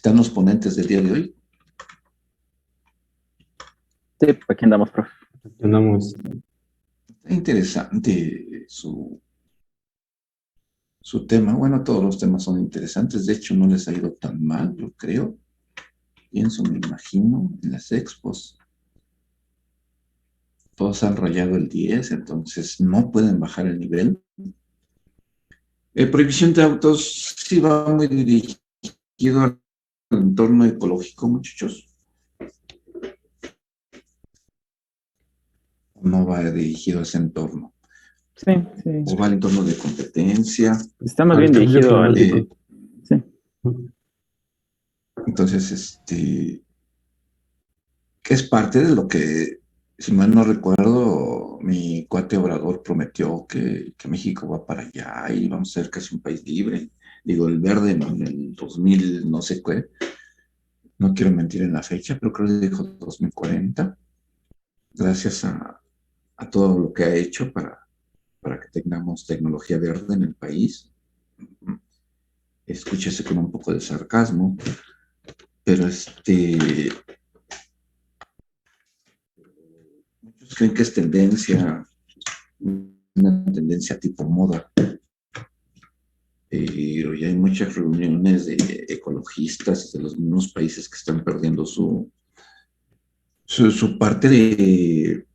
¿Están los ponentes del día de hoy? Sí, aquí andamos, profe. Andamos. Está interesante su tema. Bueno, todos los temas son interesantes. De hecho, no les ha ido tan mal, yo creo. Pienso, me imagino, en las expos. Todos han rayado el 10, entonces no pueden bajar el nivel. Prohibición de autos sí va muy dirigido al entorno ecológico, muchachos. No va dirigido a ese entorno. Sí, sí. O va al entorno de competencia. Está más Al bien cambio dirigido al... climático. Sí. Entonces, que es parte de lo que, si mal no recuerdo, mi cuate Obrador prometió que México va para allá y vamos a ser casi un país libre. Digo, el verde en el 2000, no sé qué, no quiero mentir en la fecha, pero creo que dijo 2040, gracias a todo lo que ha hecho para que tengamos tecnología verde en el país. Escúchese con un poco de sarcasmo, pero muchos creen que es tendencia, una tendencia tipo moda, pero ya hay muchas reuniones de ecologistas de los mismos países que están perdiendo su parte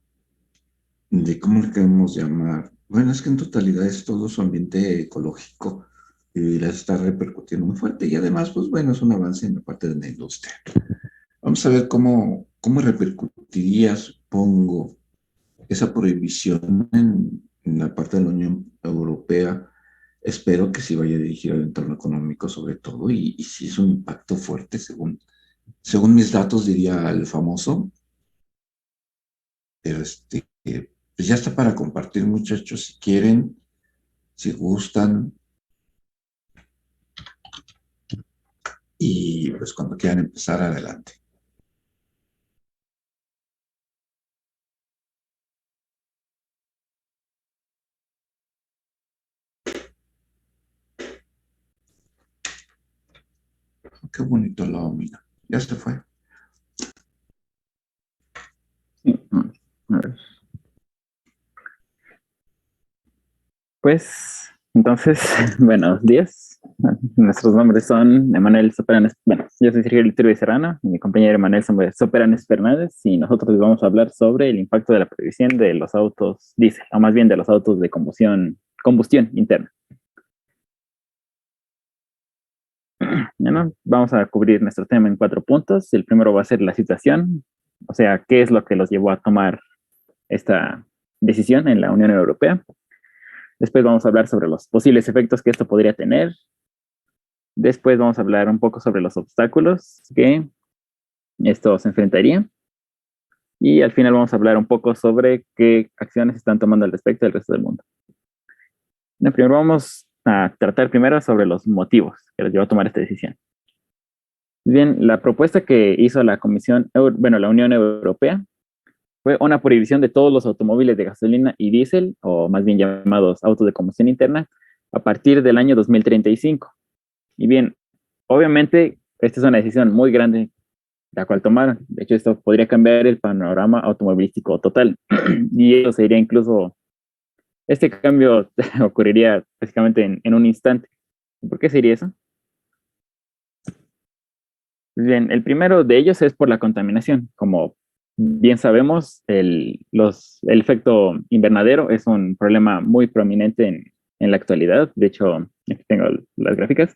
¿cómo le queremos llamar? Bueno, es que en totalidad es todo su ambiente ecológico y la está repercutiendo muy fuerte y además, pues bueno, es un avance en la parte de la industria. Vamos a ver cómo repercutiría, supongo, esa prohibición en la parte de la Unión Europea. Espero que sí vaya dirigido al entorno económico sobre todo y sí es un impacto fuerte según mis datos diría el famoso, pero pues ya está para compartir muchachos si quieren, si gustan y pues cuando quieran empezar adelante. Qué bonito lo mira, ya se fue. Sí. A ver. Pues, entonces, buenos días. Nuestros nombres son Emanuel Soperanes. Bueno, yo soy Sergio Iturbide Serrano y mi compañero Emanuel Soperanes Fernández y nosotros les vamos a hablar sobre el impacto de la prohibición de los autos diésel, o más bien de los autos de combustión interna. Bueno, vamos a cubrir nuestro tema en 4 puntos. El primero va a ser la situación, o sea, qué es lo que los llevó a tomar esta decisión en la Unión Europea. Después vamos a hablar sobre los posibles efectos que esto podría tener. Después vamos a hablar un poco sobre los obstáculos que esto se enfrentaría. Y al final vamos a hablar un poco sobre qué acciones están tomando al respecto del resto del mundo. Bueno, primero vamos a tratar primero sobre los motivos que los llevó a tomar esta decisión. Bien, la propuesta que hizo la la Unión Europea fue una prohibición de todos los automóviles de gasolina y diésel, o más bien llamados autos de combustión interna, a partir del año 2035. Y bien, obviamente, esta es una decisión muy grande la cual tomaron. De hecho, esto podría cambiar el panorama automovilístico total. Y eso sería incluso, este cambio ocurriría básicamente en un instante. ¿Por qué sería eso? Bien, el primero de ellos es por la contaminación. Como bien sabemos, el efecto invernadero es un problema muy prominente en la actualidad. De hecho, aquí tengo las gráficas.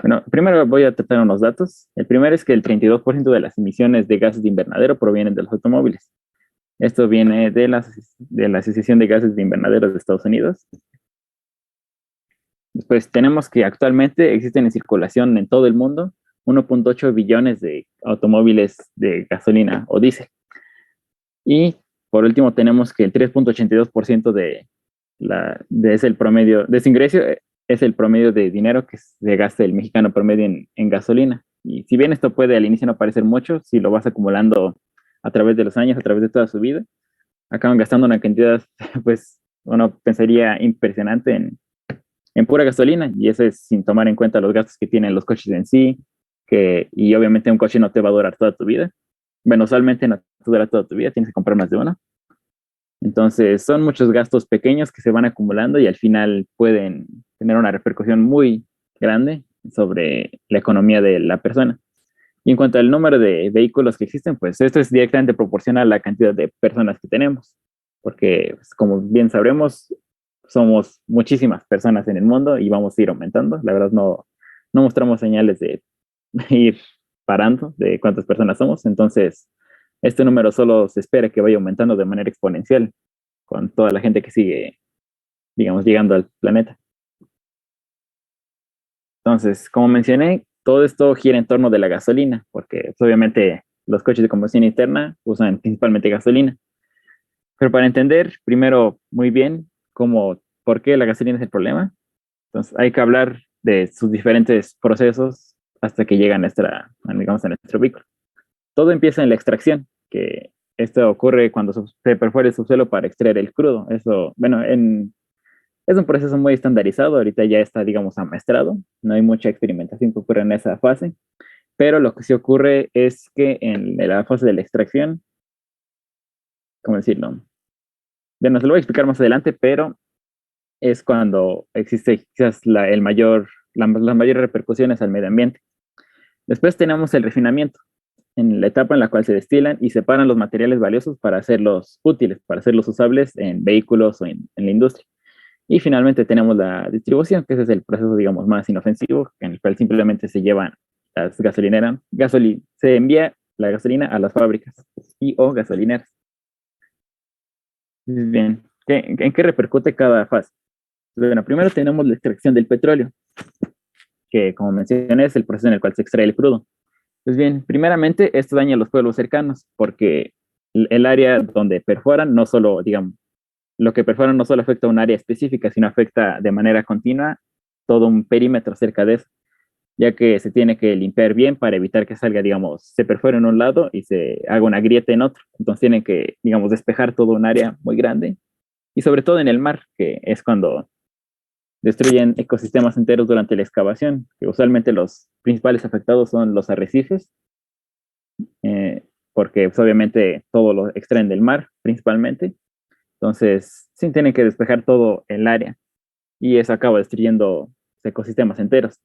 Bueno, primero voy a tratar unos datos. El primero es que el 32% de las emisiones de gases de invernadero provienen de los automóviles. Esto viene de la Asociación de Gases de Invernadero de Estados Unidos. Después tenemos que actualmente existen en circulación en todo el mundo 1.8 billones de automóviles de gasolina o diésel. Y por último tenemos que el 3.82% de ese promedio, de ese ingreso es el promedio de dinero que se gasta el mexicano promedio en gasolina. Y si bien esto puede al inicio no parecer mucho, si lo vas acumulando a través de los años, a través de toda su vida, acaban gastando una cantidad, pues uno pensaría impresionante en pura gasolina, y eso es sin tomar en cuenta los gastos que tienen los coches en sí, y obviamente un coche no te va a durar toda tu vida. Bueno, usualmente no te dura toda tu vida, tienes que comprar más de uno. Entonces, son muchos gastos pequeños que se van acumulando y al final pueden tener una repercusión muy grande sobre la economía de la persona. Y en cuanto al número de vehículos que existen, pues esto es directamente proporcional a la cantidad de personas que tenemos, porque pues, como bien sabremos, somos muchísimas personas en el mundo y vamos a ir aumentando. La verdad no mostramos señales de ir parando de cuántas personas somos, entonces este número solo se espera que vaya aumentando de manera exponencial con toda la gente que sigue, digamos, llegando al planeta. Entonces, como mencioné, todo esto gira en torno de la gasolina, porque pues, obviamente los coches de combustión interna usan principalmente gasolina. Pero para entender primero muy bien por qué la gasolina es el problema, entonces hay que hablar de sus diferentes procesos hasta que llega digamos, a nuestro vehículo. Todo empieza en la extracción, que esto ocurre cuando se perfora el subsuelo para extraer el crudo. Eso, bueno, es un proceso muy estandarizado, ahorita ya está, digamos, amaestrado, no hay mucha experimentación que ocurre en esa fase, pero lo que sí ocurre es que en la fase de la extracción, ¿cómo decirlo? Bueno, se lo voy a explicar más adelante, pero es cuando existe quizás las mayores repercusiones al medio ambiente. Después tenemos el refinamiento, en la etapa en la cual se destilan y separan los materiales valiosos para hacerlos útiles, para hacerlos usables en vehículos o en la industria. Y finalmente tenemos la distribución, que ese es el proceso, digamos, más inofensivo, en el cual simplemente se llevan las gasolineras, se envía la gasolina a las fábricas y o gasolineras. Bien, ¿en qué repercute cada fase? Bueno, primero tenemos la extracción del petróleo, que como mencioné es el proceso en el cual se extrae el crudo. Pues bien, primeramente esto daña a los pueblos cercanos, porque el área donde perforan no solo, digamos, lo que perforan no solo afecta a un área específica, sino afecta de manera continua todo un perímetro cerca de eso, ya que se tiene que limpiar bien para evitar que salga, digamos, se perfore en un lado y se haga una grieta en otro. Entonces tienen que, digamos, despejar todo un área muy grande y sobre todo en el mar, que es cuando destruyen ecosistemas enteros durante la excavación, que usualmente los principales afectados son los arrecifes, eh, porque pues, obviamente todo lo extraen del mar principalmente. Entonces, sí tienen que despejar todo el área y eso acaba destruyendo ecosistemas enteros.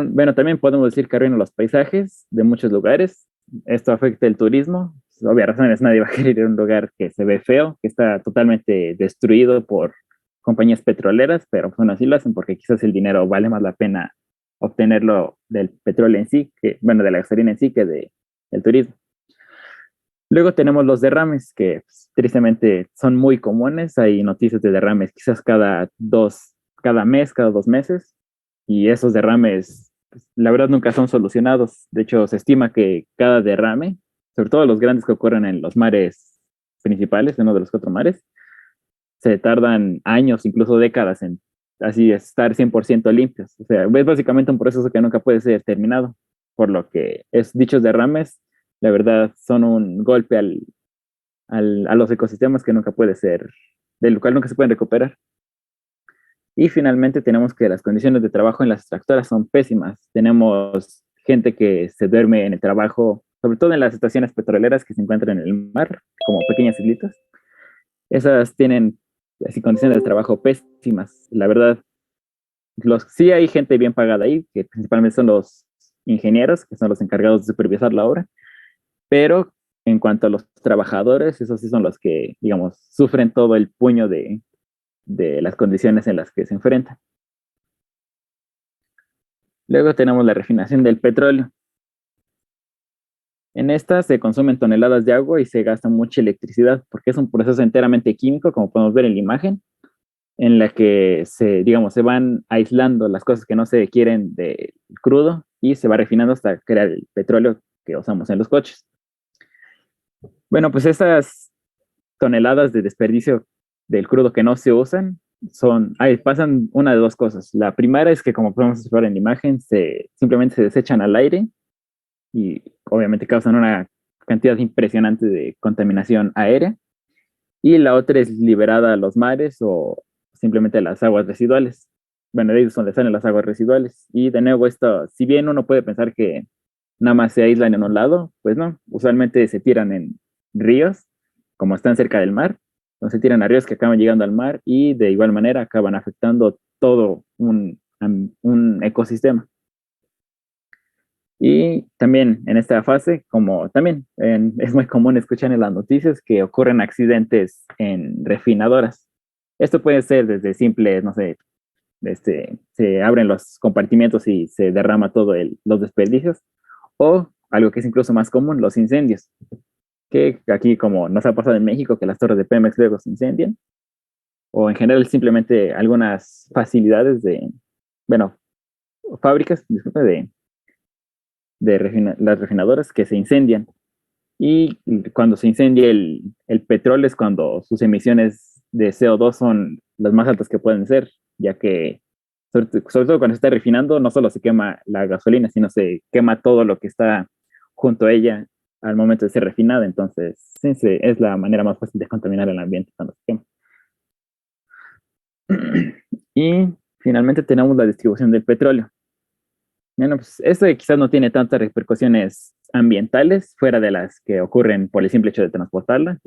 Bueno, también podemos decir que arruinan los paisajes de muchos lugares. Esto afecta el turismo. Por obvias razones, nadie va a querer ir a un lugar que se ve feo, que está totalmente destruido por compañías petroleras, pero pues aún así lo hacen porque quizás el dinero vale más la pena obtenerlo del petróleo en sí, bueno, de la gasolina en sí, que del turismo. Luego tenemos los derrames, que pues, tristemente son muy comunes. Hay noticias de derrames quizás cada mes, cada 2 meses. Y esos derrames, pues, la verdad, nunca son solucionados. De hecho, se estima que cada derrame, sobre todo los grandes que ocurren en los mares principales, en uno de los 4 mares, se tardan años, incluso décadas en así estar 100% limpios. O sea, es básicamente un proceso que nunca puede ser terminado, por lo que dichos derrames, la verdad, son un golpe a los ecosistemas que nunca puede ser, del cual nunca se pueden recuperar. Y finalmente tenemos que las condiciones de trabajo en las extractoras son pésimas. Tenemos gente que se duerme en el trabajo, sobre todo en las estaciones petroleras que se encuentran en el mar, como pequeñas islitas. Esas tienen así condiciones de trabajo pésimas. La verdad, sí hay gente bien pagada ahí, que principalmente son los ingenieros, que son los encargados de supervisar la obra, pero en cuanto a los trabajadores, esos sí son los que, digamos, sufren todo el puño de las condiciones en las que se enfrentan. Luego tenemos la refinación del petróleo. En esta se consumen toneladas de agua y se gasta mucha electricidad porque es un proceso enteramente químico, como podemos ver en la imagen, en la que digamos, se van aislando las cosas que no se quieren del crudo y se va refinando hasta crear el petróleo que usamos en los coches. Bueno, pues estas toneladas de desperdicio del crudo que no se usan pasan una de dos cosas. La primera es que, como podemos observar en la imagen, simplemente se desechan al aire y obviamente causan una cantidad impresionante de contaminación aérea. Y la otra es liberada a los mares o simplemente a las aguas residuales. bueno, de ahí es donde salen las aguas residuales. Y de nuevo, esto, si bien uno puede pensar que nada más se aíslan en un lado, pues no, usualmente se tiran en ríos, como están cerca del mar, entonces se tiran a ríos que acaban llegando al mar y de igual manera acaban afectando todo un ecosistema. Y también en esta fase, como también es muy común escuchar en las noticias que ocurren accidentes en refinadoras. Esto puede ser desde simples, no sé, se abren los compartimientos y se derrama todo los desperdicios, o algo que es incluso más común, los incendios, que aquí como nos ha pasado en México, que las torres de Pemex luego se incendian, o en general simplemente algunas facilidades bueno, fábricas, disculpe, las refinadoras que se incendian. Y cuando se incendia el petróleo es cuando sus emisiones de CO2 son las más altas que pueden ser, ya que sobre todo cuando se está refinando, no solo se quema la gasolina, sino se quema todo lo que está junto a ella al momento de ser refinada. Entonces, sí, es la manera más fácil de contaminar el ambiente cuando se quema. Y finalmente tenemos la distribución del petróleo. Bueno, pues esto quizás no tiene tantas repercusiones ambientales fuera de las que ocurren por el simple hecho de transportarla,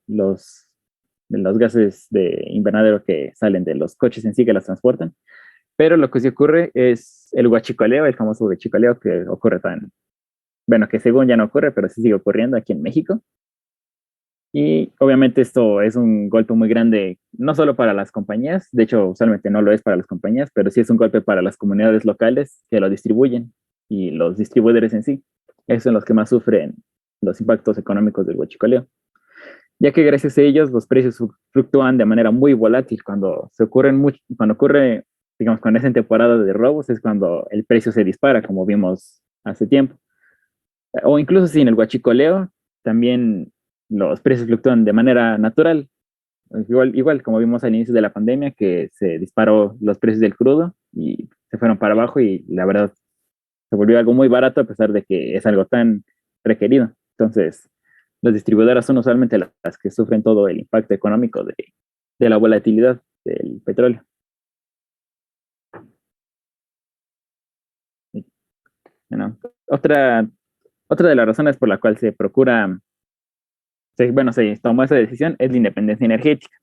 los, de los gases de invernadero que salen de los coches en sí que las transportan. Pero lo que sí ocurre es el huachicoleo, el famoso huachicoleo que ocurre bueno, que según ya no ocurre, pero sí sigue ocurriendo aquí en México. Y obviamente esto es un golpe muy grande, no solo para las compañías, de hecho usualmente no lo es para las compañías, pero sí es un golpe para las comunidades locales que lo distribuyen y los distribuidores en sí. Esos son los que más sufren los impactos económicos del huachicoleo, ya que gracias a ellos los precios fluctúan de manera muy volátil. Cuando ocurre, digamos, cuando es en temporada de robos, es cuando el precio se dispara, como vimos hace tiempo. O incluso sin el huachicoleo, también los precios fluctúan de manera natural. Igual como vimos al inicio de la pandemia, que se disparó los precios del crudo y se fueron para abajo y la verdad se volvió algo muy barato a pesar de que es algo tan requerido. Entonces, las distribuidoras son usualmente las que sufren todo el impacto económico de la volatilidad del petróleo. Bueno, otra de las razones por la cual se tomó esa decisión es la independencia energética.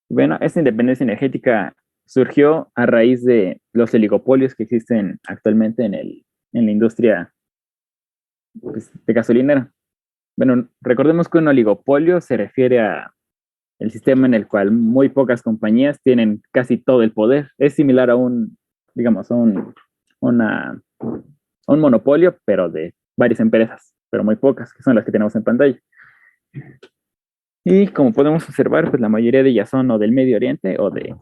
Bueno, esta independencia energética surgió a raíz de los oligopolios que existen actualmente en la industria, pues, de gasolinera. Bueno, recordemos que un oligopolio se refiere a el sistema en el cual muy pocas compañías tienen casi todo el poder. Es similar a digamos, una, a un monopolio, pero de varias empresas, pero muy pocas, que son las que tenemos en pantalla. Y como podemos observar, pues la mayoría de ellas son o del Medio Oriente o de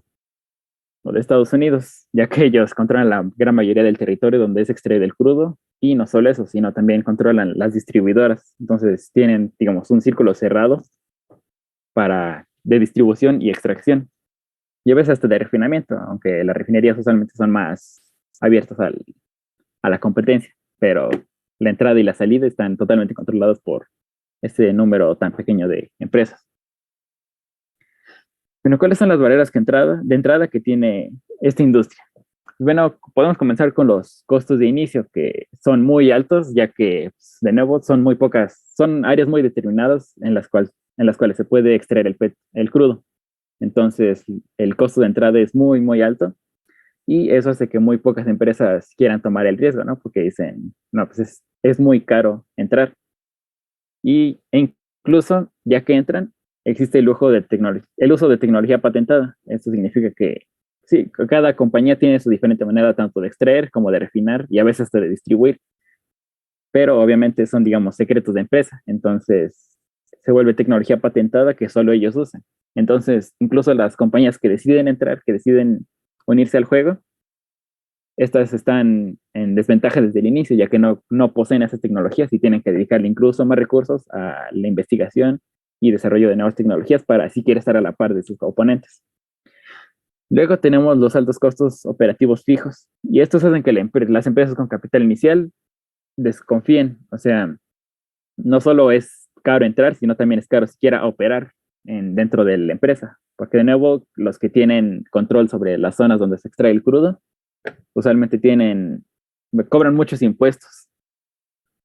Estados Unidos, ya que ellos controlan la gran mayoría del territorio donde es extraído el crudo, y no solo eso, sino también controlan las distribuidoras. Entonces tienen, digamos, un círculo cerrado de distribución y extracción. Y a veces hasta de refinamiento, aunque las refinerías usualmente son más abiertas a la competencia, pero la entrada y la salida están totalmente controlados por ese número tan pequeño de empresas. Bueno, ¿cuáles son las barreras de entrada que tiene esta industria? Bueno, podemos comenzar con los costos de inicio, que son muy altos, ya que, pues, de nuevo, son muy pocas, son áreas muy determinadas en las cuales se puede extraer el crudo. Entonces, el costo de entrada es muy, muy alto, y eso hace que muy pocas empresas quieran tomar el riesgo, ¿no? Porque dicen, no, pues es muy caro entrar. E incluso, ya que entran, existe el uso de tecnología patentada. Esto significa que sí, cada compañía tiene su diferente manera tanto de extraer como de refinar y a veces hasta de distribuir, pero obviamente son, digamos, secretos de empresa. Entonces, se vuelve tecnología patentada que solo ellos usan. Entonces, incluso las compañías que deciden entrar, que deciden unirse al juego, estas están en desventaja desde el inicio, ya que no poseen esas tecnologías y tienen que dedicarle incluso más recursos a la investigación y desarrollo de nuevas tecnologías para así quiera estar a la par de sus oponentes. Luego tenemos los altos costos operativos fijos, y estos hacen que las empresas con capital inicial desconfíen. O sea, no solo es caro entrar, sino también es caro siquiera operar dentro de la empresa, porque de nuevo los que tienen control sobre las zonas donde se extrae el crudo, usualmente cobran muchos impuestos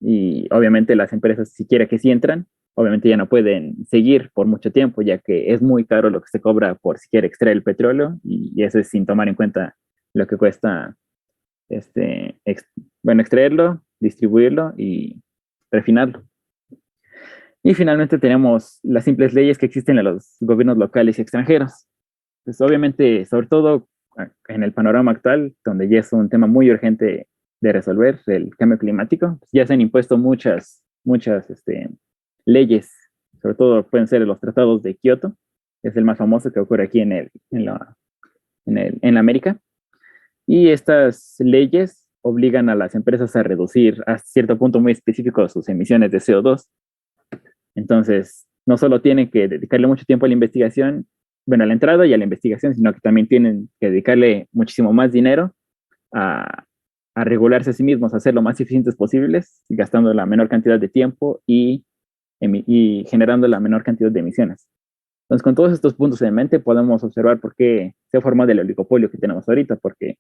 y obviamente las empresas, si quiera que sí entran, obviamente ya no pueden seguir por mucho tiempo, ya que es muy caro lo que se cobra por siquiera extraer el petróleo y eso es sin tomar en cuenta lo que cuesta extraerlo, distribuirlo y refinarlo. Y finalmente tenemos las simples leyes que existen en los gobiernos locales y extranjeros. Pues obviamente, sobre todo en el panorama actual, donde ya es un tema muy urgente de resolver, el cambio climático, pues ya se han impuesto muchas leyes, sobre todo pueden ser los tratados de Kioto, que es el más famoso que ocurre aquí en América. Y estas leyes obligan a las empresas a reducir a cierto punto muy específico sus emisiones de CO2. Entonces, no solo tienen que dedicarle mucho tiempo a la investigación, bueno, a la entrada y a la investigación, sino que también tienen que dedicarle muchísimo más dinero a regularse a sí mismos, a ser lo más eficientes posibles, gastando la menor cantidad de tiempo y generando la menor cantidad de emisiones. Entonces, con todos estos puntos en mente, podemos observar por qué se ha formado el oligopolio que tenemos ahorita, porque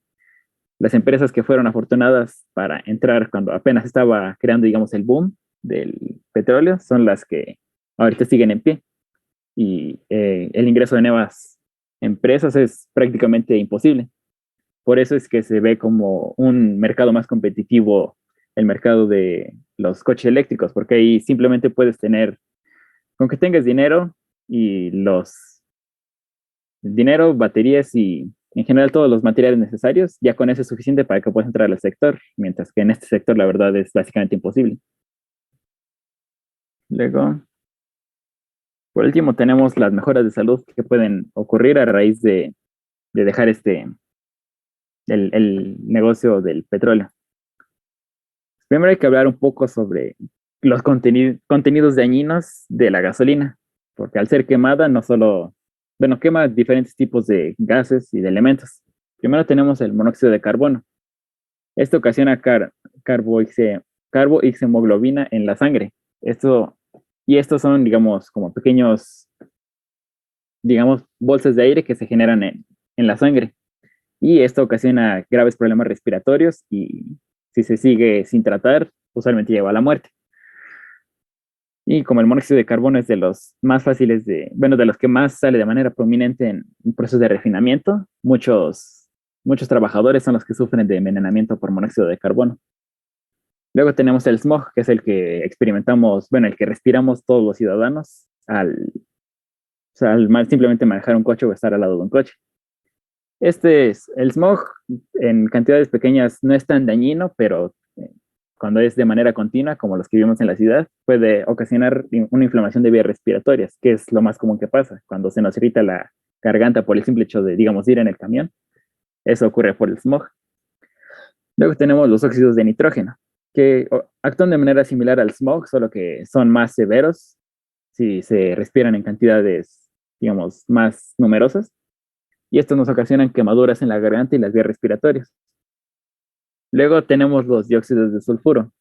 las empresas que fueron afortunadas para entrar cuando apenas estaba creando, digamos, el boom del petróleo son las que ahorita siguen en pie. Y el ingreso de nuevas empresas es prácticamente imposible. Por eso es que se ve como un mercado más competitivo el mercado de los coches eléctricos, porque ahí simplemente puedes tener, con que tengas y dinero, baterías y en general todos los materiales necesarios, ya con eso es suficiente para que puedas entrar al sector, mientras que en este sector la verdad es básicamente imposible. Luego, por último, tenemos las mejoras de salud que pueden ocurrir a raíz de dejar el negocio del petróleo. Primero hay que hablar un poco sobre los contenidos dañinos de la gasolina, porque al ser quemada no solo, bueno, quema diferentes tipos de gases y de elementos. Primero tenemos el monóxido de carbono. Esto ocasiona carboxhemoglobina en la sangre. Estos son, digamos, como pequeños, digamos, bolsas de aire que se generan en la sangre. Y esto ocasiona graves problemas respiratorios y si se sigue sin tratar, usualmente lleva a la muerte. Y como el monóxido de carbono es de los más fáciles de los que más sale de manera prominente en procesos de refinamiento, muchos trabajadores son los que sufren de envenenamiento por monóxido de carbono. Luego tenemos el smog, que es el que experimentamos, bueno, el que respiramos todos los ciudadanos al simplemente manejar un coche o estar al lado de un coche. El smog en cantidades pequeñas no es tan dañino, pero cuando es de manera continua, como los que vivimos en la ciudad, puede ocasionar una inflamación de vías respiratorias, que es lo más común que pasa cuando se nos irrita la garganta por el simple hecho de, digamos, ir en el camión. Eso ocurre por el smog. Luego tenemos los óxidos de nitrógeno, que actúan de manera similar al smog, solo que son más severos si se respiran en cantidades, digamos, más numerosas. Y estos nos ocasionan quemaduras en la garganta y las vías respiratorias. Luego tenemos los dióxidos de sulfuro.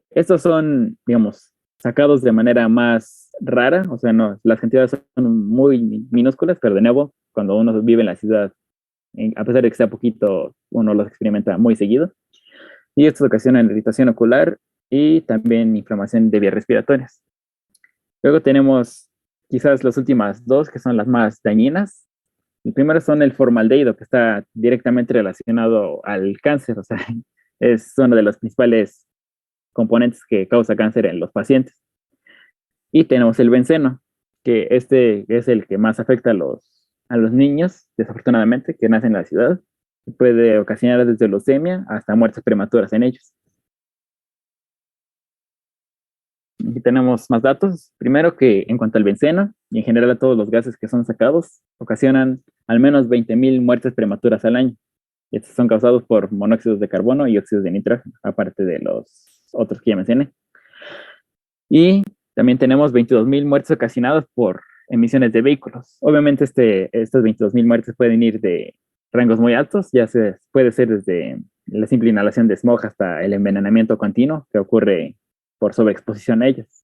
Estos son, digamos, sacados de manera más rara, o sea, no, las cantidades son muy minúsculas, pero de nuevo, cuando uno vive en la ciudad, a pesar de que sea poquito, uno los experimenta muy seguido. Y estos ocasionan irritación ocular y también inflamación de vías respiratorias. Luego tenemos quizás las últimas dos, que son las más dañinas. El primero son el formaldehído, que está directamente relacionado al cáncer, o sea, es uno de los principales componentes que causa cáncer en los pacientes. Y tenemos el benceno, que este es el que más afecta a los niños, desafortunadamente, que nacen en la ciudad. Puede ocasionar desde leucemia hasta muertes prematuras en ellos. Aquí tenemos más datos. Primero que en cuanto al benceno y en general a todos los gases que son sacados, ocasionan al menos 20,000 muertes prematuras al año. Estos son causados por monóxidos de carbono y óxidos de nitrógeno, aparte de los otros que ya mencioné. Y también tenemos 22,000 muertes ocasionadas por emisiones de vehículos. Obviamente estas 22,000 muertes pueden ir de rangos muy altos, puede ser desde la simple inhalación de smog hasta el envenenamiento continuo que ocurre por sobreexposición a ellas.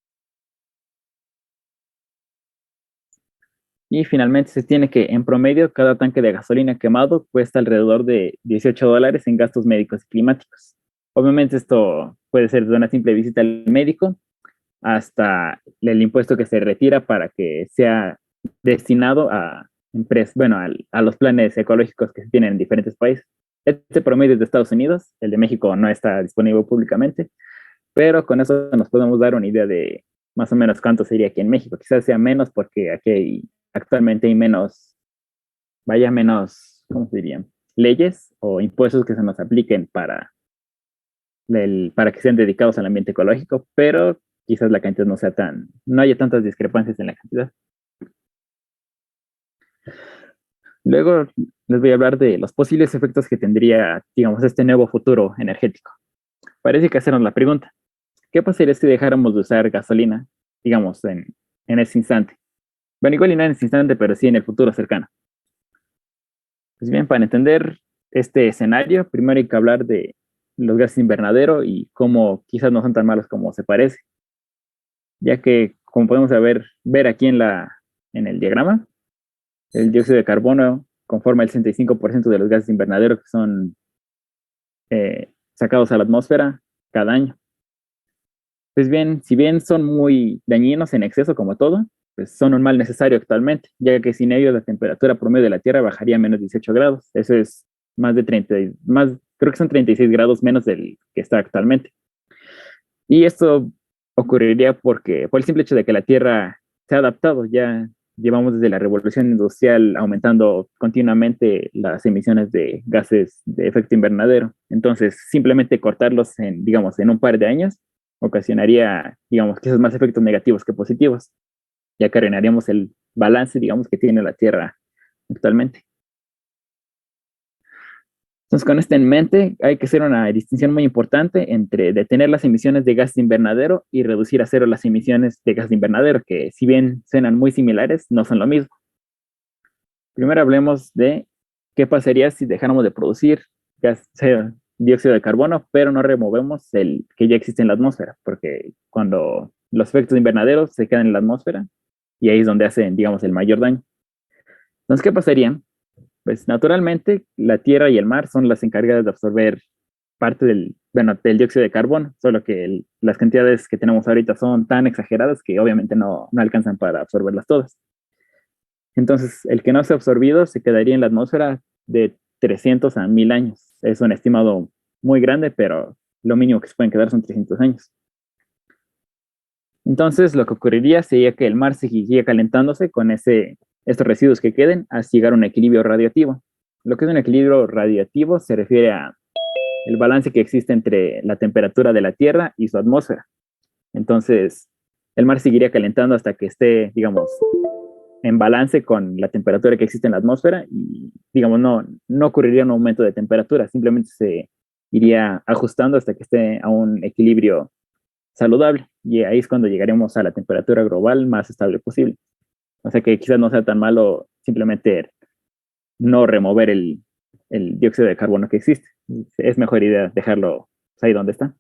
Y finalmente se tiene que, en promedio, cada tanque de gasolina quemado cuesta alrededor de $18 en gastos médicos y climáticos. Obviamente esto puede ser de una simple visita al médico hasta el impuesto que se retira para que sea destinado a bueno, a los planes ecológicos que se tienen en diferentes países. Este promedio es de Estados Unidos, el de México no está disponible públicamente, pero con eso nos podemos dar una idea de más o menos cuánto sería aquí en México. Quizás sea menos porque actualmente hay menos, vaya menos, ¿cómo se diría? Leyes o impuestos que se nos apliquen para que sean dedicados al ambiente ecológico, pero quizás la cantidad no sea no haya tantas discrepancias en la cantidad. Luego les voy a hablar de los posibles efectos que tendría, digamos, este nuevo futuro energético. Parece que hacernos la pregunta, ¿qué pasaría si dejáramos de usar gasolina, digamos, en ese instante? Bueno, igual y no en ese instante, pero sí en el futuro cercano. Pues bien, para entender este escenario, primero hay que hablar de los gases invernadero y cómo quizás no son tan malos como se parece, ya que, como podemos ver aquí en el diagrama, el dióxido de carbono conforma el 65% de los gases invernadero que son sacados a la atmósfera cada año. Pues bien, si bien son muy dañinos en exceso como todo, pues son un mal necesario actualmente, ya que sin ellos la temperatura promedio de la Tierra bajaría a menos 18 grados. Eso es más de 30, creo que son 36 grados menos del que está actualmente. Y esto ocurriría por el simple hecho de que la Tierra se ha adaptado. Ya llevamos desde la revolución industrial aumentando continuamente las emisiones de gases de efecto invernadero. Entonces, simplemente cortarlos digamos, en un par de años ocasionaría, digamos, quizás más efectos negativos que positivos, ya que arruinaríamos el balance, digamos, que tiene la Tierra actualmente. Entonces, con esto en mente, hay que hacer una distinción muy importante entre detener las emisiones de gas de invernadero y reducir a cero las emisiones de gas de invernadero, que si bien suenan muy similares, no son lo mismo. Primero hablemos de qué pasaría si dejáramos de producir dióxido de carbono, pero no removemos el que ya existe en la atmósfera, porque cuando los efectos de invernadero se quedan en la atmósfera, y ahí es donde hacen, digamos, el mayor daño. Entonces, ¿qué pasaría? Pues naturalmente la Tierra y el mar son las encargadas de absorber parte del dióxido de carbono, solo que las cantidades que tenemos ahorita son tan exageradas que obviamente no alcanzan para absorberlas todas. Entonces, el que no se ha absorbido se quedaría en la atmósfera de 300 a 1000 años. Es un estimado muy grande, pero lo mínimo que se pueden quedar son 300 años. Entonces, lo que ocurriría sería que el mar seguiría calentándose con estos residuos que queden hasta llegar a un equilibrio radioactivo. Lo que es un equilibrio radioactivo se refiere a el balance que existe entre la temperatura de la Tierra y su atmósfera. Entonces, el mar seguiría calentando hasta que esté, digamos, en balance con la temperatura que existe en la atmósfera y, digamos, no ocurriría un aumento de temperatura, simplemente se iría ajustando hasta que esté a un equilibrio saludable y ahí es cuando llegaremos a la temperatura global más estable posible. O sea que quizás no sea tan malo simplemente no remover el dióxido de carbono que existe. Es mejor idea dejarlo ahí donde está.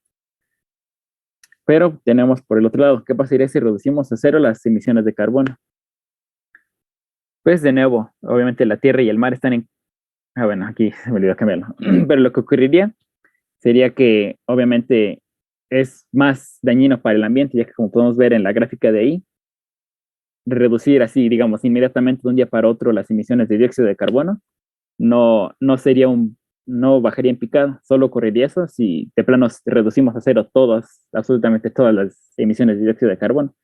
Pero tenemos por el otro lado, ¿qué pasaría si reducimos a cero las emisiones de carbono? Pues de nuevo, obviamente la tierra y el mar están bueno, aquí se me olvidó cambiarlo. Pero lo que ocurriría sería que obviamente es más dañino para el ambiente, ya que como podemos ver en la gráfica de ahí, reducir así, digamos, inmediatamente de un día para otro las emisiones de dióxido de carbono no sería no bajaría en picada, solo ocurriría eso si de plano reducimos a cero absolutamente todas las emisiones de dióxido de carbono.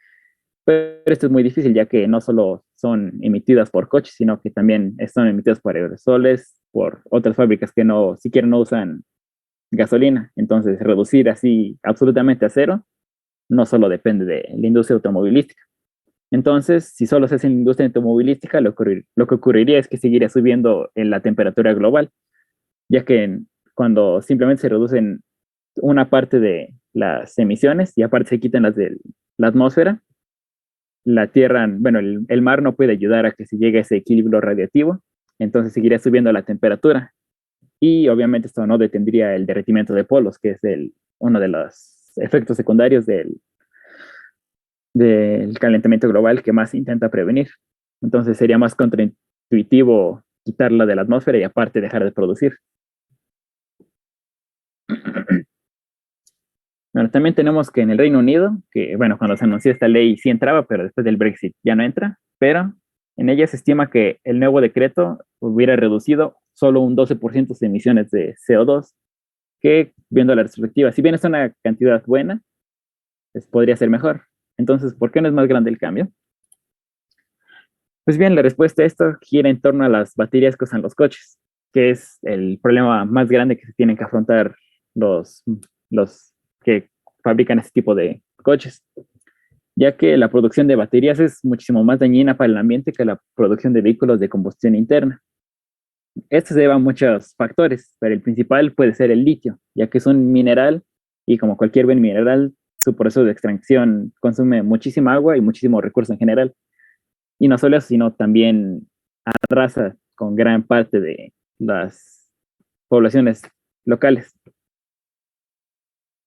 Pero esto es muy difícil ya que no solo son emitidas por coches, sino que también son emitidas por aerosoles, por otras fábricas que siquiera no usan gasolina. Entonces, reducir así absolutamente a cero no solo depende de la industria automovilística. Entonces, si solo se hace en la industria automovilística, lo que ocurriría es que seguiría subiendo en la temperatura global, ya que cuando simplemente se reducen una parte de las emisiones y aparte se quitan las de la atmósfera, la Tierra, bueno, el mar no puede ayudar a que se llegue a ese equilibrio radiactivo, entonces seguiría subiendo la temperatura y obviamente esto no detendría el derretimiento de polos, que es uno de los efectos secundarios del calentamiento global que más intenta prevenir. Entonces sería más contraintuitivo quitarla de la atmósfera y aparte dejar de producir. Bueno, también tenemos que en el Reino Unido, que bueno, cuando se anunció esta ley sí entraba, pero después del Brexit ya no entra, pero en ella se estima que el nuevo decreto hubiera reducido solo un 12% de emisiones de CO2, que viendo la perspectiva, si bien es una cantidad buena, pues podría ser mejor. Entonces, ¿por qué no es más grande el cambio? Pues bien, la respuesta a esto gira en torno a las baterías que usan los coches, que es el problema más grande que se tienen que afrontar los que fabrican este tipo de coches, ya que la producción de baterías es muchísimo más dañina para el ambiente que la producción de vehículos de combustión interna. Esto se debe a muchos factores, pero el principal puede ser el litio, ya que es un mineral y como cualquier buen mineral, su proceso de extracción consume muchísima agua y muchísimo recurso en general. Y no solo eso, sino también arrasa con gran parte de las poblaciones locales.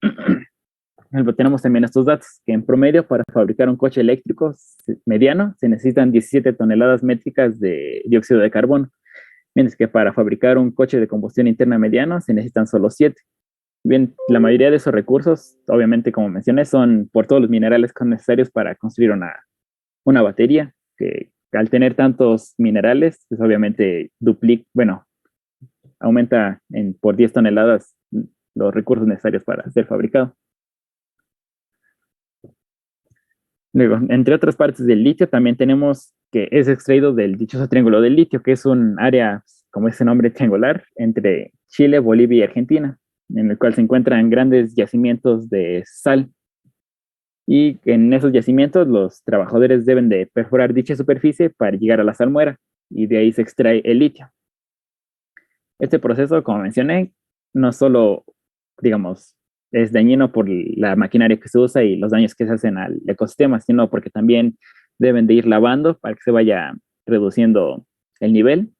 Por ejemplo, tenemos también estos datos, que en promedio para fabricar un coche eléctrico mediano se necesitan 17 toneladas métricas de dióxido de carbono, mientras que para fabricar un coche de combustión interna mediano se necesitan solo 7. Bien, la mayoría de esos recursos, obviamente, como mencioné, son por todos los minerales que son necesarios para construir una batería, que al tener tantos minerales, pues obviamente duplica, bueno, aumenta por 10 toneladas los recursos necesarios para ser fabricado. Luego, entre otras partes del litio, también tenemos que es extraído del dichoso triángulo del litio, que es un área, como ese nombre, triangular, entre Chile, Bolivia y Argentina, en el cual se encuentran grandes yacimientos de sal. Y en esos yacimientos los trabajadores deben de perforar dicha superficie para llegar a la salmuera, y de ahí se extrae el litio. Este proceso, como mencioné, no solo, digamos, es dañino por la maquinaria que se usa y los daños que se hacen al ecosistema, sino porque también deben de ir lavando para que se vaya reduciendo el nivel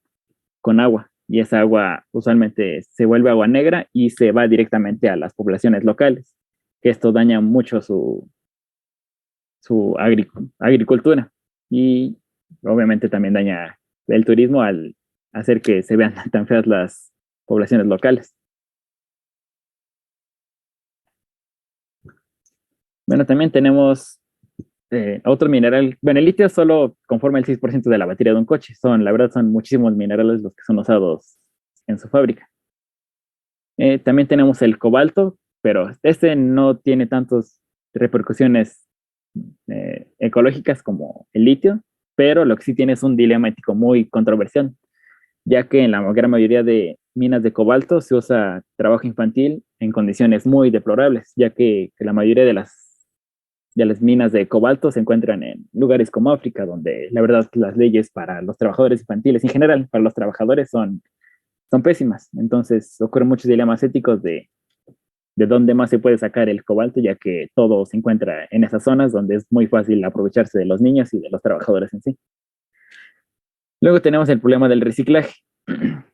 con agua. Y esa agua usualmente se vuelve agua negra y se va directamente a las poblaciones locales, que esto daña mucho su agricultura y obviamente también daña el turismo al hacer que se vean tan feas las poblaciones locales. Bueno, también tenemos otro mineral. Bueno, el litio solo conforma el 6% de la batería de un coche. La verdad, son muchísimos minerales los que son usados en su fábrica. También tenemos el cobalto, pero este no tiene tantas repercusiones ecológicas como el litio, pero lo que sí tiene es un dilema ético muy controversial, ya que en la gran mayoría de minas de cobalto se usa trabajo infantil en condiciones muy deplorables, ya que la mayoría de las minas de cobalto se encuentran en lugares como África, donde la verdad las leyes para los trabajadores infantiles, en general para los trabajadores, son pésimas. Entonces ocurren muchos dilemas éticos de dónde más se puede sacar el cobalto, ya que todo se encuentra en esas zonas donde es muy fácil aprovecharse de los niños y de los trabajadores en sí. Luego tenemos el problema del reciclaje,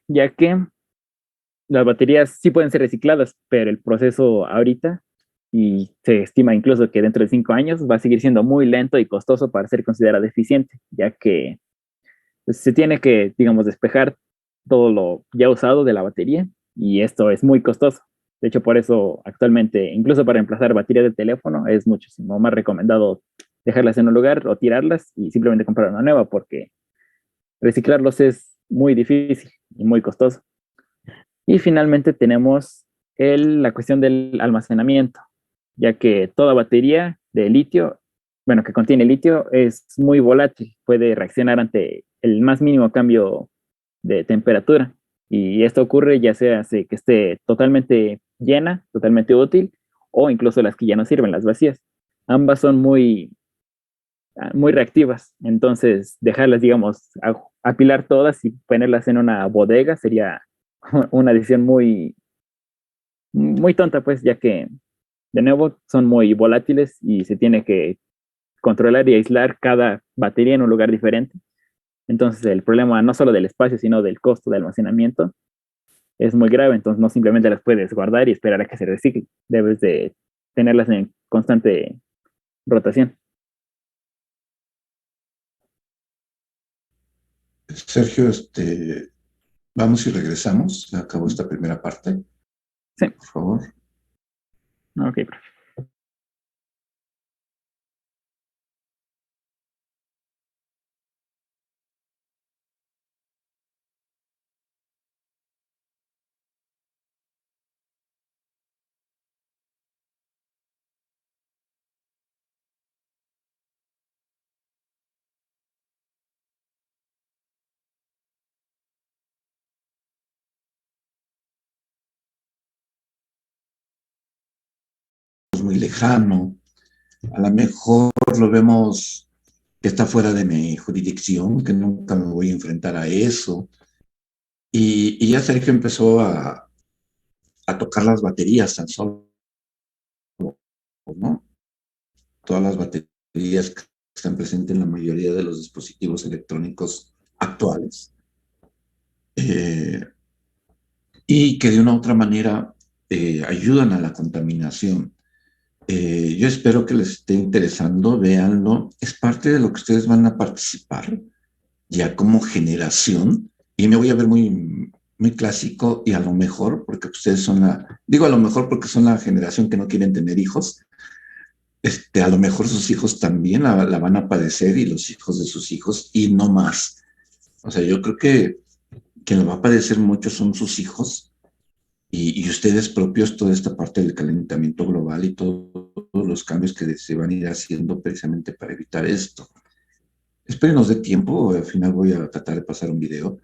ya que las baterías sí pueden ser recicladas, pero el proceso ahorita, y se estima incluso que dentro de 5 años, va a seguir siendo muy lento y costoso para ser considerado eficiente, ya que pues, se tiene que, digamos, despejar todo lo ya usado de la batería, y esto es muy costoso. De hecho, por eso actualmente, incluso para reemplazar baterías de teléfono, es muchísimo más recomendado dejarlas en un lugar o tirarlas y simplemente comprar una nueva, porque reciclarlos es muy difícil y muy costoso. Y finalmente tenemos la cuestión del almacenamiento, ya que toda batería de litio, bueno, que contiene litio, es muy volátil, puede reaccionar ante el más mínimo cambio de temperatura. Y esto ocurre ya sea que esté totalmente llena, totalmente útil, o incluso las que ya no sirven, las vacías. Ambas son muy reactivas. Entonces, dejarlas, digamos, apilar todas y ponerlas en una bodega sería una decisión muy, muy tonta, pues, ya que, de nuevo, son muy volátiles y se tiene que controlar y aislar cada batería en un lugar diferente. Entonces, el problema no solo del espacio, sino del costo de almacenamiento es muy grave. Entonces, no simplemente las puedes guardar y esperar a que se reciclen. Debes de tenerlas en constante rotación. Sergio, vamos y regresamos. Se acabó esta primera parte. Sí. Por favor. Ok, profe. Muy lejano. A lo mejor lo vemos que está fuera de mi jurisdicción, que nunca me voy a enfrentar a eso. Y ya Sergio empezó a tocar las baterías tan solo, ¿no? Todas las baterías que están presentes en la mayoría de los dispositivos electrónicos actuales. Y que de una u otra manera ayudan a la contaminación. Yo espero que les esté interesando, véanlo. Es parte de lo que ustedes van a participar ya como generación. Y me voy a ver muy, muy clásico y a lo mejor, porque ustedes son digo a lo mejor porque son la generación que no quieren tener hijos. A lo mejor sus hijos también la van a padecer y los hijos de sus hijos y no más. O sea, yo creo que quien lo va a padecer mucho son sus hijos y ustedes propios, toda esta parte del calentamiento global y todos los cambios que se van a ir haciendo precisamente para evitar esto. Espérenos de tiempo, al final voy a tratar de pasar un video.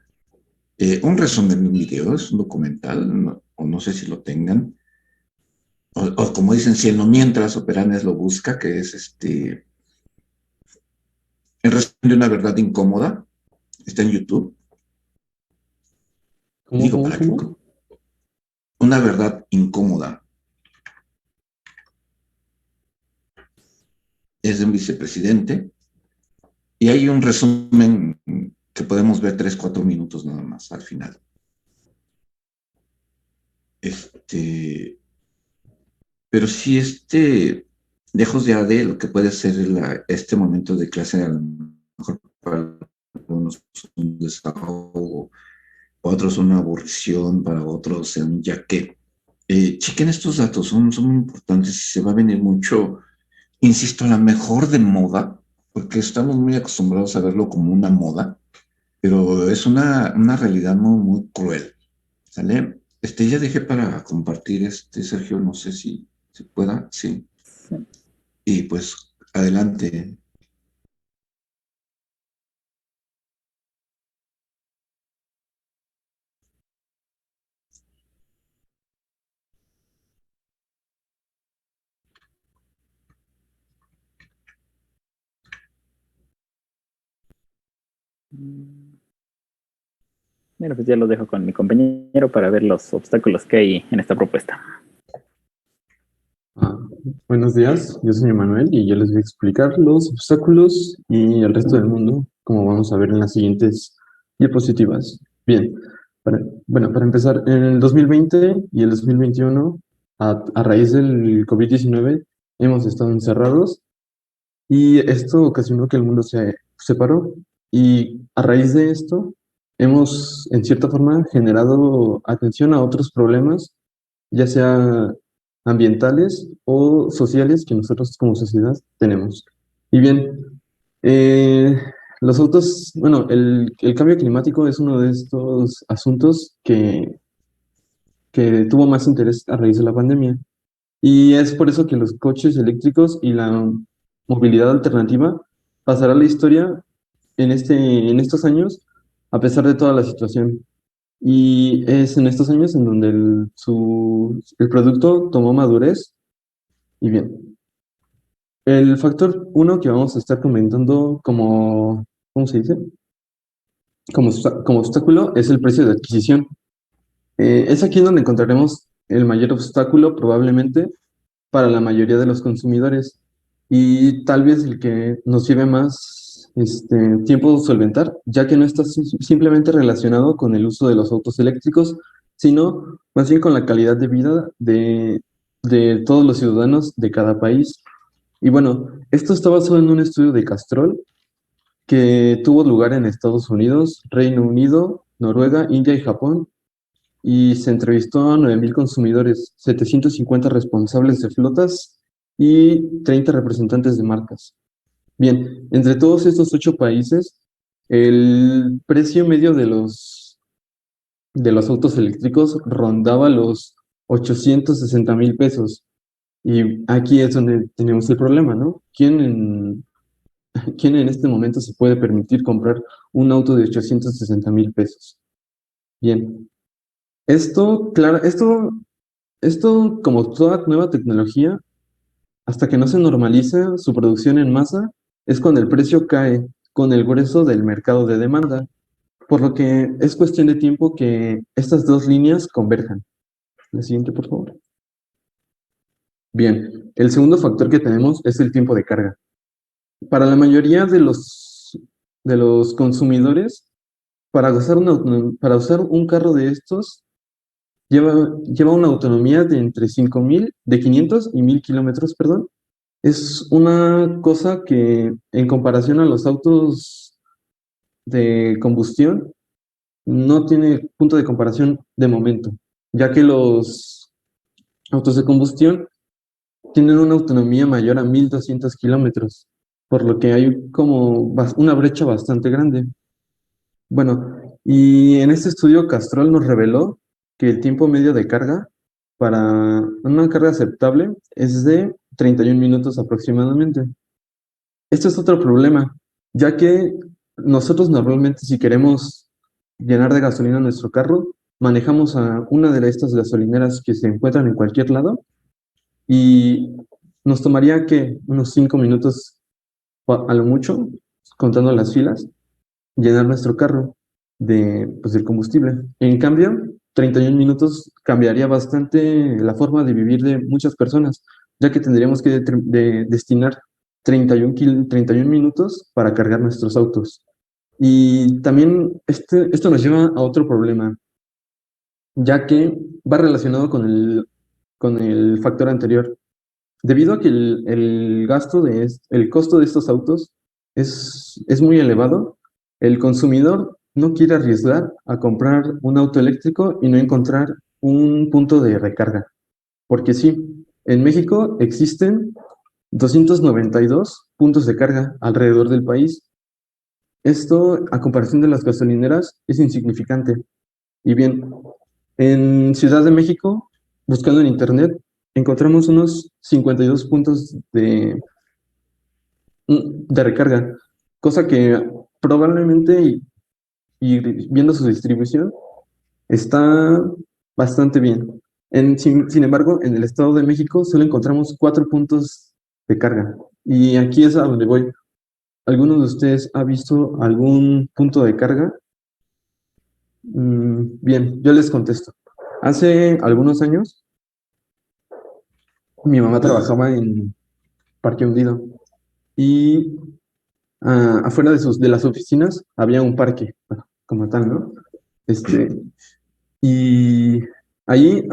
Un resumen de un video, es un documental, no, o no sé si lo tengan, o como dicen, si en lo mientras Operanes lo busca, que es el resumen de una verdad incómoda, está en YouTube. ¿Cómo, Digo, cómo, para que cómo? una verdad incómoda es de un vicepresidente y hay un resumen que podemos ver 3, 4 minutos nada más al final. Pero sí, lejos ya de lo que puede ser este momento de clase, a lo mejor para algunos un desahogo, para otros una aburrición, para otros ya que chequen estos datos, son muy importantes y se va a venir mucho, insisto, a la mejor de moda, porque estamos muy acostumbrados a verlo como una moda, pero es una realidad muy, muy cruel, ¿sale? Ya dejé para compartir Sergio, no sé si se pueda, sí. Sí. Y pues, adelante. Bueno, pues ya lo dejo con mi compañero para ver los obstáculos que hay en esta propuesta. Buenos días, yo soy Emanuel y yo les voy a explicar los obstáculos y el resto del mundo, como vamos a ver en las siguientes diapositivas. Bien, para empezar, en el 2020 y el 2021, a raíz del COVID-19, hemos estado encerrados y esto ocasionó que el mundo se separó y a raíz de esto hemos, en cierta forma, generado atención a otros problemas, ya sea ambientales o sociales que nosotros como sociedad tenemos. Y bien, eh, los autos, bueno, el cambio climático es uno de estos asuntos que tuvo más interés a raíz de la pandemia. Y es por eso que los coches eléctricos y la movilidad alternativa pasará a la historia en estos años, a pesar de toda la situación. Y es en estos años en donde el producto tomó madurez. Y bien, el factor uno que vamos a estar comentando como, ¿cómo se dice? Como obstáculo es el precio de adquisición. Es aquí donde encontraremos el mayor obstáculo probablemente para la mayoría de los consumidores y tal vez el que nos lleve más tiempo solventar, ya que no está simplemente relacionado con el uso de los autos eléctricos, sino más bien con la calidad de vida de todos los ciudadanos de cada país. Y bueno, esto está basado en un estudio de Castrol que tuvo lugar en Estados Unidos, Reino Unido, Noruega, India y Japón, y se entrevistó a 9.000 consumidores, 750 responsables de flotas y 30 representantes de marcas. Bien, entre todos estos 8 países, el precio medio de los autos eléctricos rondaba los 860,000 pesos. Y aquí es donde tenemos el problema, ¿no? ¿Quién en este momento se puede permitir comprar un auto de 860,000 pesos? Bien, claro, esto, como toda nueva tecnología, hasta que no se normalice su producción en masa, es cuando el precio cae con el grueso del mercado de demanda, por lo que es cuestión de tiempo que estas dos líneas converjan. La siguiente, por favor. Bien, el segundo factor que tenemos es el tiempo de carga. Para la mayoría de los consumidores, para usar un carro de estos, lleva una autonomía de entre 500 y 1,000 kilómetros, perdón. Es una cosa que en comparación a los autos de combustión no tiene punto de comparación de momento, ya que los autos de combustión tienen una autonomía mayor a 1,200 kilómetros, por lo que hay como una brecha bastante grande. Bueno, y en este estudio Castrol nos reveló que el tiempo medio de carga para una carga aceptable es de 31 minutos aproximadamente. Este es otro problema, ya que nosotros normalmente si queremos llenar de gasolina nuestro carro, manejamos a una de estas gasolineras que se encuentran en cualquier lado y nos tomaría que unos 5 minutos a lo mucho, contando las filas, llenar nuestro carro del combustible. En cambio, 31 minutos cambiaría bastante la forma de vivir de muchas personas, ya que tendríamos que destinar 31 minutos para cargar nuestros autos. Y también esto nos lleva a otro problema, ya que va relacionado con el factor anterior. Debido a que el costo de estos autos es muy elevado, el consumidor no quiere arriesgar a comprar un auto eléctrico y no encontrar un punto de recarga. Porque sí, en México existen 292 puntos de carga alrededor del país. Esto, a comparación de las gasolineras, es insignificante. Y bien, en Ciudad de México, buscando en internet, encontramos unos 52 puntos de recarga, cosa que probablemente, y viendo su distribución, está bastante bien. Sin embargo, en el Estado de México solo encontramos 4 puntos de carga. Y aquí es a donde voy. ¿Alguno de ustedes ha visto algún punto de carga? Bien, yo les contesto. Hace algunos años, mi mamá trabajaba en Parque Hundido y afuera de las oficinas había un parque, bueno, como tal, ¿no? Y ahí,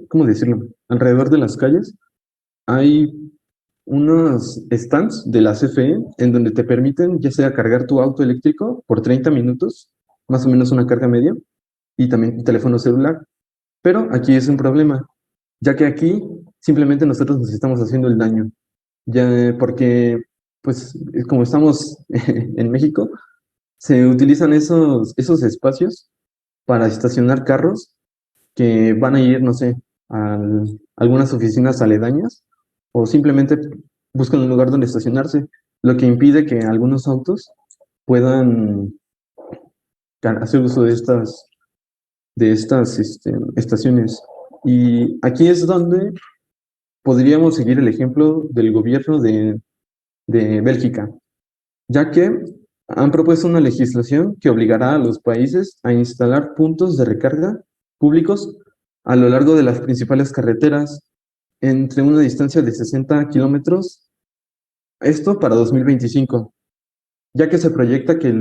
¿cómo decirlo? Alrededor de las calles hay unos stands de la CFE en donde te permiten ya sea cargar tu auto eléctrico por 30 minutos, más o menos una carga media, y también tu teléfono celular. Pero aquí es un problema, ya que aquí simplemente nosotros nos estamos haciendo el daño, ya porque, pues, como estamos en México, se utilizan esos espacios para estacionar carros que van a ir, no sé, a algunas oficinas aledañas o simplemente buscan un lugar donde estacionarse, lo que impide que algunos autos puedan hacer uso de estas estaciones. Y aquí es donde podríamos seguir el ejemplo del gobierno de Bélgica, ya que han propuesto una legislación que obligará a los países a instalar puntos de recarga públicos a lo largo de las principales carreteras entre una distancia de 60 kilómetros, esto para 2025, ya que se proyecta que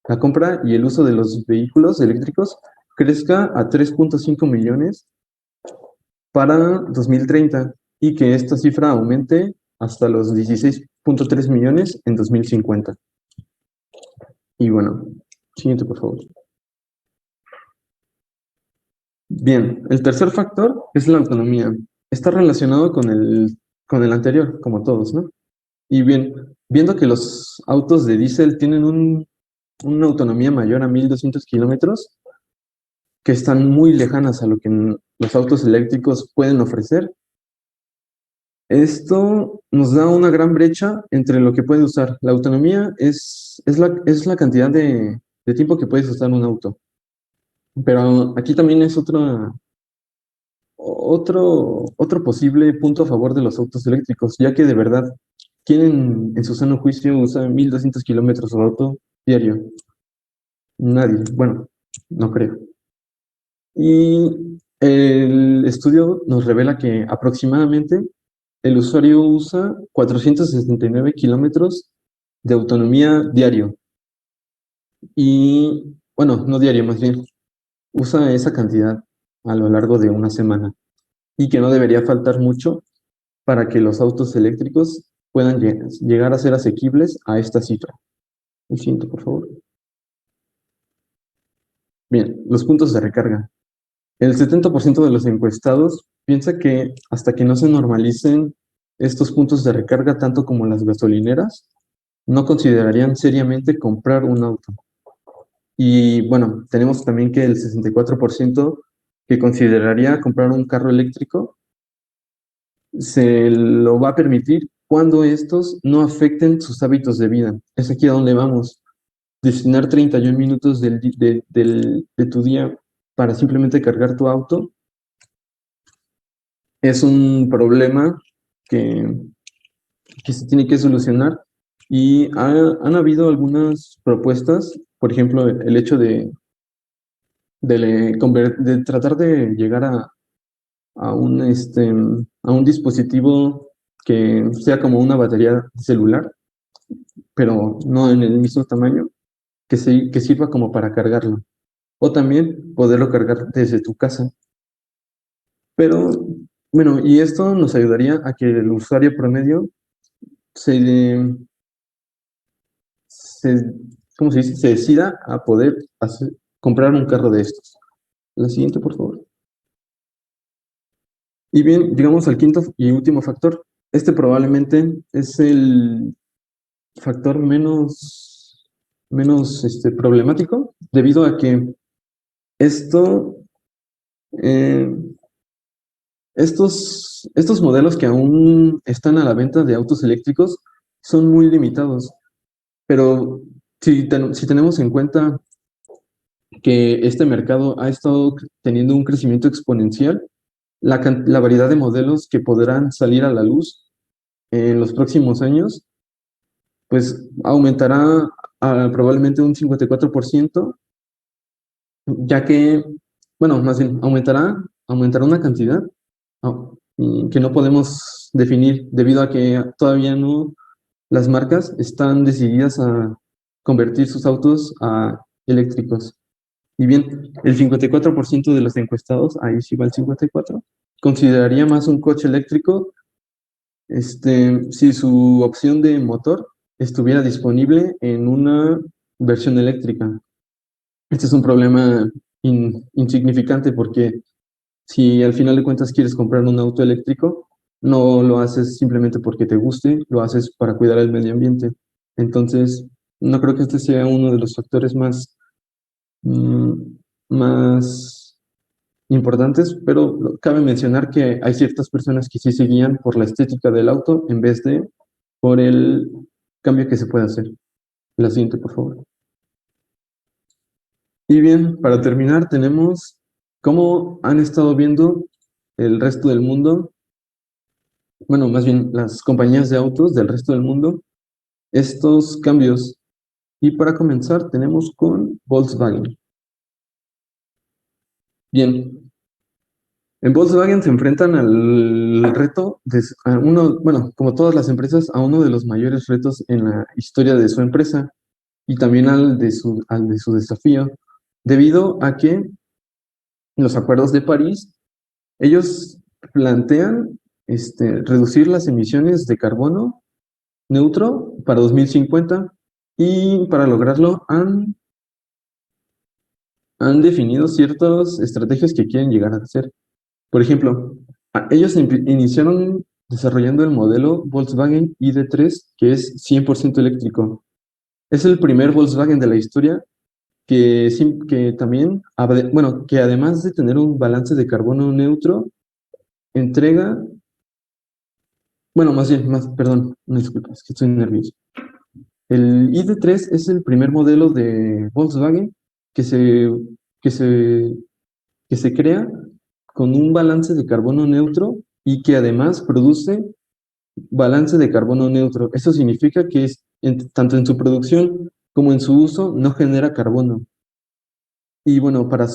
la compra y el uso de los vehículos eléctricos crezca a 3.5 millones para 2030 y que esta cifra aumente hasta los 16 2.3 millones en 2050. Y bueno, siguiente, por favor. Bien, el tercer factor es la autonomía. Está relacionado con el anterior, como todos, ¿no? Y bien, viendo que los autos de diésel tienen una autonomía mayor a 1.200 kilómetros, que están muy lejanas a lo que los autos eléctricos pueden ofrecer, esto nos da una gran brecha entre lo que puede usar. La autonomía es la cantidad de tiempo que puedes usar un auto. Pero aquí también es otro posible punto a favor de los autos eléctricos, ya que de verdad, ¿quién en su sano juicio usa 1.200 kilómetros de auto diario? Nadie. Bueno, no creo. Y el estudio nos revela que aproximadamente el usuario usa 469 kilómetros de autonomía diario. Y, bueno, no diario, más bien, usa esa cantidad a lo largo de una semana. Y que no debería faltar mucho para que los autos eléctricos puedan llegar a ser asequibles a esta cifra. El siguiente, por favor. Bien, los puntos de recarga. El 70% de los encuestados piensa que hasta que no se normalicen estos puntos de recarga, tanto como las gasolineras, no considerarían seriamente comprar un auto. Y bueno, tenemos también que el 64% que consideraría comprar un carro eléctrico se lo va a permitir cuando estos no afecten sus hábitos de vida. Es aquí a donde vamos. Destinar 31 minutos de tu día para simplemente cargar tu auto es un problema que, que se tiene que solucionar y han habido algunas propuestas, por ejemplo, el hecho de tratar de llegar a un dispositivo que sea como una batería celular, pero no en el mismo tamaño, que sirva como para cargarlo. O también poderlo cargar desde tu casa. Pero, bueno, y esto nos ayudaría a que el usuario promedio se, se, ¿cómo se dice? Se decida a poder comprar un carro de estos. La siguiente, por favor. Y bien, llegamos al quinto y último factor. Este probablemente es el factor menos problemático, debido a que esto, eh, estos modelos que aún están a la venta de autos eléctricos son muy limitados. Pero si tenemos en cuenta que este mercado ha estado teniendo un crecimiento exponencial, la variedad de modelos que podrán salir a la luz en los próximos años, pues aumentará a probablemente un 54%, ya que, bueno, más bien, aumentará una cantidad que no podemos definir debido a que todavía no, las marcas están decididas a convertir sus autos a eléctricos. Y bien, el 54% de los encuestados, ahí sí va el 54%, consideraría más un coche eléctrico si su opción de motor estuviera disponible en una versión eléctrica. Este es un problema insignificante porque si al final de cuentas quieres comprar un auto eléctrico, no lo haces simplemente porque te guste, lo haces para cuidar el medio ambiente. Entonces, no creo que este sea uno de los factores mm, más importantes, pero cabe mencionar que hay ciertas personas que sí se guían por la estética del auto en vez de por el cambio que se puede hacer. La siguiente, por favor. Y bien, para terminar, tenemos cómo han estado viendo el resto del mundo, bueno, más bien las compañías de autos del resto del mundo, estos cambios. Y para comenzar, tenemos con Volkswagen. Bien, en Volkswagen se enfrentan al reto bueno, como todas las empresas, a uno de los mayores retos en la historia de su empresa y también al de su desafío, debido a que los acuerdos de París, ellos plantean reducir las emisiones de carbono neutro para 2050 y para lograrlo han definido ciertas estrategias que quieren llegar a hacer. Por ejemplo, ellos iniciaron desarrollando el modelo Volkswagen ID.3, que es 100% eléctrico. Es el primer Volkswagen de la historia que también, bueno, que además de tener un balance de carbono neutro, entrega, bueno, perdón, una disculpa, es que estoy nervioso. El ID.3 es el primer modelo de Volkswagen que se, que se, que se crea con un balance de carbono neutro y que además produce balance de carbono neutro. Eso significa que tanto en su producción como en su uso no genera carbono. Y bueno, para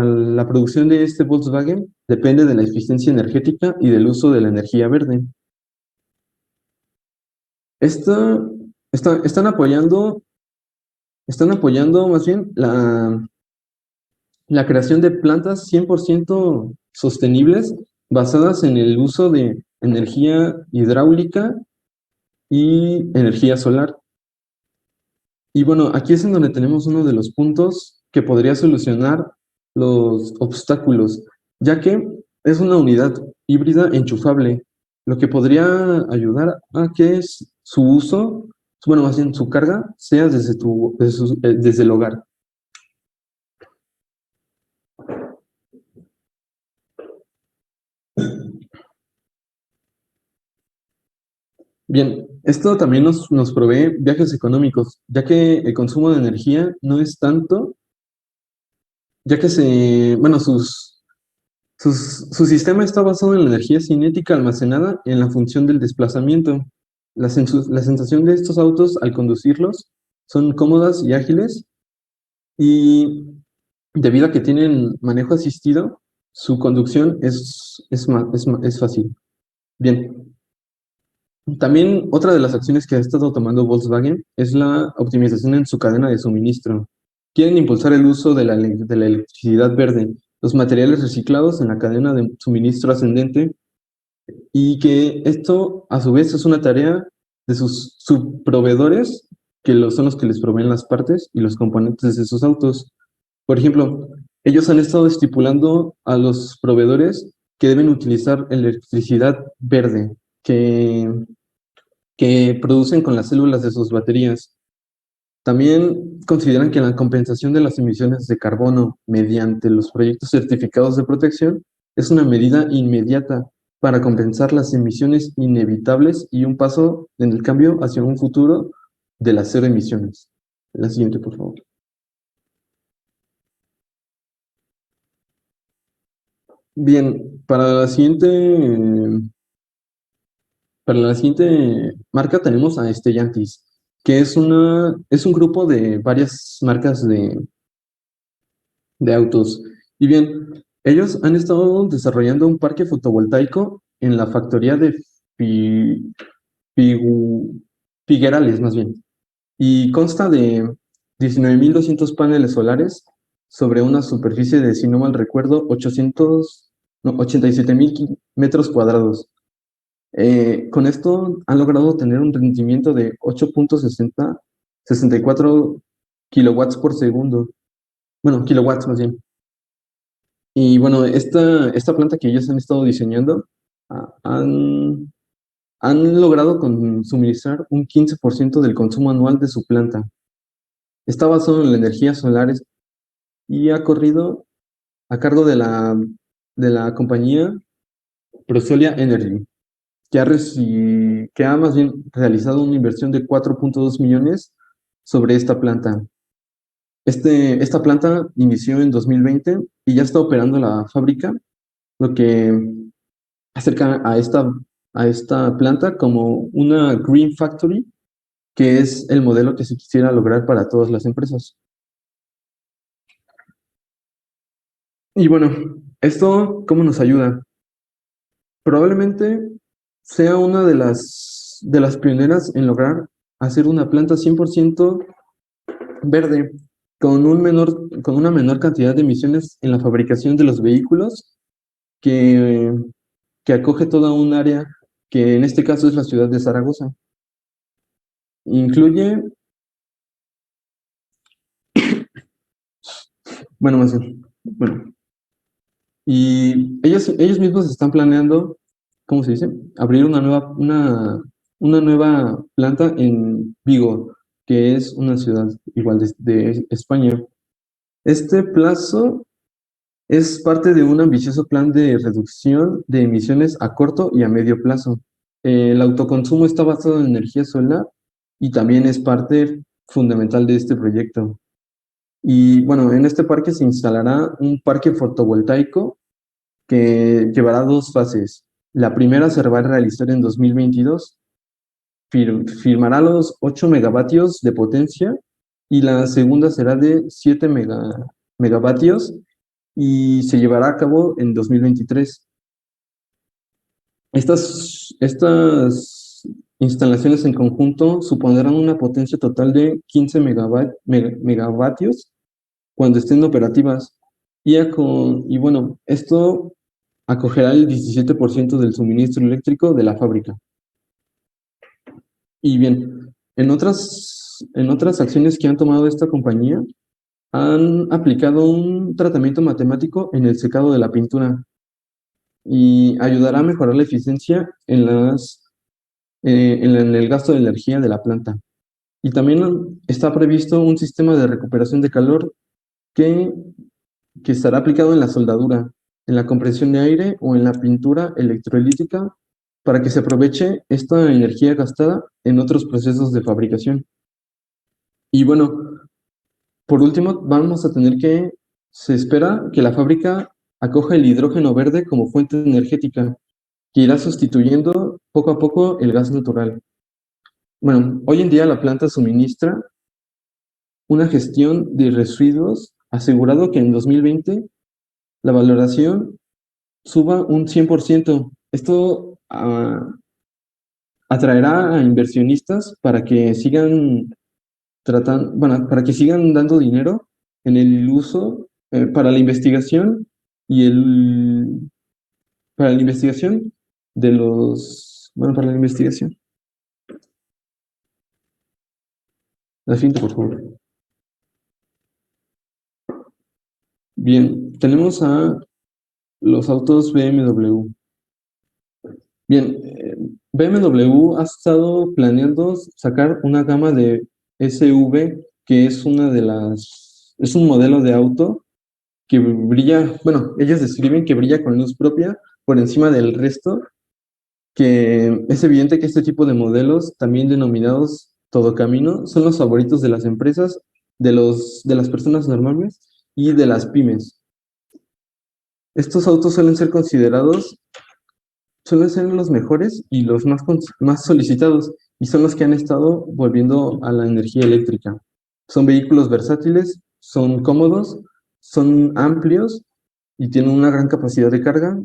la producción de este Volkswagen depende de la eficiencia energética y del uso de la energía verde. Esta, están apoyando más bien la creación de plantas 100% sostenibles basadas en el uso de energía hidráulica y energía solar. Y bueno, aquí es en donde tenemos uno de los puntos que podría solucionar los obstáculos, ya que es una unidad híbrida enchufable, lo que podría ayudar a que su uso, bueno, más bien su carga, sea desde el hogar. Bien, esto también nos provee viajes económicos, ya que el consumo de energía no es tanto, ya que bueno, su sistema está basado en la energía cinética almacenada en la función del desplazamiento. La sensación de estos autos al conducirlos son cómodas y ágiles y debido a que tienen manejo asistido, su conducción es fácil. Bien, también otra de las acciones que ha estado tomando Volkswagen es la optimización en su cadena de suministro. Quieren impulsar el uso de la electricidad verde, los materiales reciclados en la cadena de suministro ascendente y que esto a su vez es una tarea de sus subproveedores, son los que les proveen las partes y los componentes de sus autos. Por ejemplo, ellos han estado estipulando a los proveedores que deben utilizar electricidad verde, que producen con las células de sus baterías. También consideran que la compensación de las emisiones de carbono mediante los proyectos certificados de protección es una medida inmediata para compensar las emisiones inevitables y un paso en el cambio hacia un futuro de las cero emisiones. La siguiente, por favor. Bien, para la siguiente marca tenemos a Stellantis, que es un grupo de varias marcas de autos. Y bien, ellos han estado desarrollando un parque fotovoltaico en la factoría de Figu- Figuerales, más bien. Y consta de 19.200 paneles solares sobre una superficie de, si no mal recuerdo, 87.000 metros cuadrados. Con esto han logrado tener un rendimiento de 8.64 kilowatts por segundo. Bueno, kilowatts más bien. Y bueno, esta planta que ellos han estado diseñando, ah, han logrado suministrar un 15% del consumo anual de su planta. Está basado en la energía solar y ha corrido a cargo de la compañía Prosolia Energy, que ha más bien realizado una inversión de 4.2 millones sobre esta planta. Esta planta inició en 2020 y ya está operando la fábrica, lo que acerca a esta planta como una Green Factory, que es el modelo que se quisiera lograr para todas las empresas. Y bueno, ¿esto cómo nos ayuda? Probablemente sea una de las pioneras en lograr hacer una planta 100% verde, con una menor cantidad de emisiones en la fabricación de los vehículos, que acoge toda un área que en este caso es la ciudad de Zaragoza. incluye, bueno, más bien, bueno, y ellos mismos están planeando, ¿cómo se dice? Abrir una nueva planta en Vigo, que es una ciudad igual de España. Este plazo es parte de un ambicioso plan de reducción de emisiones a corto y a medio plazo. El autoconsumo está basado en energía solar y también es parte fundamental de este proyecto. Y bueno, en este parque se instalará un parque fotovoltaico que llevará dos fases. La primera se va a realizar en 2022, firmará los 8 megavatios de potencia y la segunda será de 7 megavatios y se llevará a cabo en 2023. Estas instalaciones en conjunto supondrán una potencia total de 15 megavatios cuando estén operativas. Y bueno, esto acogerá el 17% del suministro eléctrico de la fábrica. Y bien, en otras acciones que han tomado esta compañía, han aplicado un tratamiento matemático en el secado de la pintura y ayudará a mejorar la eficiencia en el gasto de energía de la planta. Y también está previsto un sistema de recuperación de calor que, que estará aplicado en la soldadura, en la compresión de aire o en la pintura electrolítica para que se aproveche esta energía gastada en otros procesos de fabricación. Y bueno, por último, se espera que la fábrica acoja el hidrógeno verde como fuente energética, que irá sustituyendo poco a poco el gas natural. Bueno, hoy en día la planta suministra una gestión de residuos asegurado que en 2020 la valoración suba un 100%. Esto atraerá a inversionistas para que sigan para que sigan dando dinero en el uso para la investigación y para la investigación para la investigación. La siguiente, por favor. Bien, tenemos a los autos BMW. Bien, BMW ha estado planeando sacar una gama de SUV, que es es un modelo de auto que brilla, bueno, ellos describen que brilla con luz propia por encima del resto, que es evidente que este tipo de modelos, también denominados todo camino, son los favoritos de las empresas, de las personas normales y de las pymes. Estos autos suelen ser los mejores y los más solicitados, y son los que han estado volviendo a la energía eléctrica. Son vehículos versátiles, son cómodos, son amplios y tienen una gran capacidad de carga.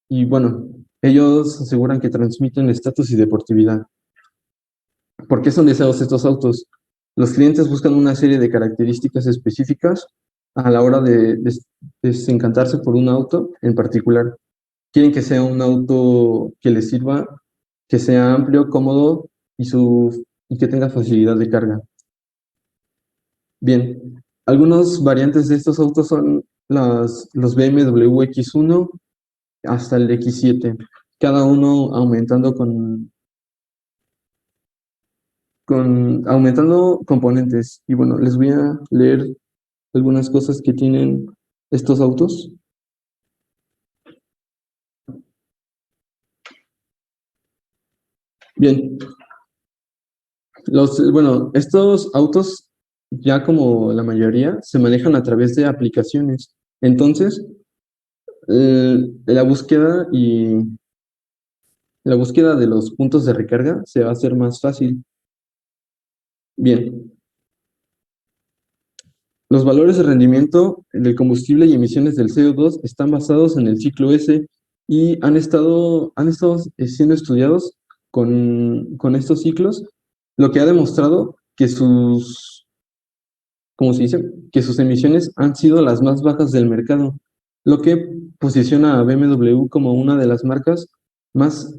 Y bueno, ellos aseguran que transmiten estatus y deportividad. ¿Por qué son deseados estos autos? Los clientes buscan una serie de características específicas a la hora de desencantarse por un auto en particular. Quieren que sea un auto que les sirva, que sea amplio, cómodo y que tenga facilidad de carga. Bien, algunas variantes de estos autos son los BMW X1 hasta el X7, cada uno aumentando componentes. Y bueno, les voy a leer algunas cosas que tienen estos autos. Bien, estos autos, ya como la mayoría, se manejan a través de aplicaciones. Entonces, la búsqueda de los puntos de recarga se va a hacer más fácil. Bien, los valores de rendimiento del combustible y emisiones del CO2 están basados en el ciclo S y han estado siendo estudiados con estos ciclos, lo que ha demostrado que ¿cómo se dice? Que sus emisiones han sido las más bajas del mercado, lo que posiciona a BMW como una de las marcas más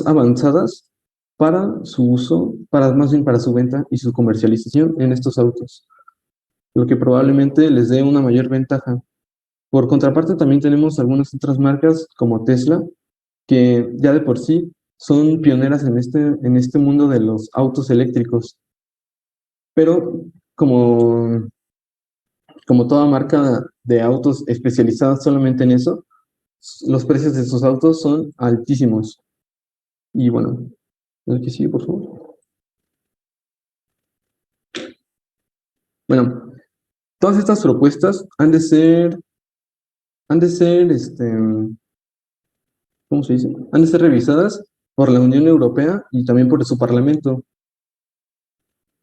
avanzadas para su uso, más bien para su venta y su comercialización en estos autos, lo que probablemente les dé una mayor ventaja. Por contraparte, también tenemos algunas otras marcas como Tesla, que ya de por sí son pioneras en este mundo de los autos eléctricos. Pero como, como toda marca de autos especializada solamente en eso, los precios de sus autos son altísimos. Y bueno, el que sigue, por favor. Bueno, todas estas propuestas han de ser, ¿cómo se dice? Han de ser revisadas por la Unión Europea y también por su Parlamento.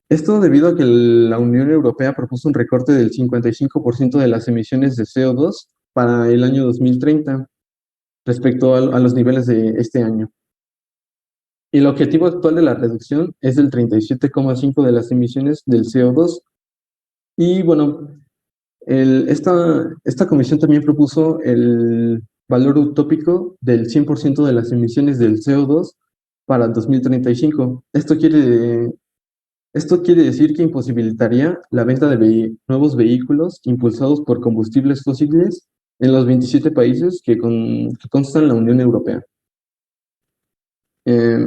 Esto debido a que la Unión Europea propuso un recorte del 55% de las emisiones de CO2 para el año 2030 respecto a los niveles de este año. Y el objetivo actual de la reducción es del 37,5% de las emisiones del CO2. Y bueno, esta comisión también propuso el valor utópico del 100% de las emisiones del CO2 para 2035. Esto quiere decir que imposibilitaría la venta de nuevos vehículos impulsados por combustibles fósiles en los 27 países que constan la Unión Europea. Eh,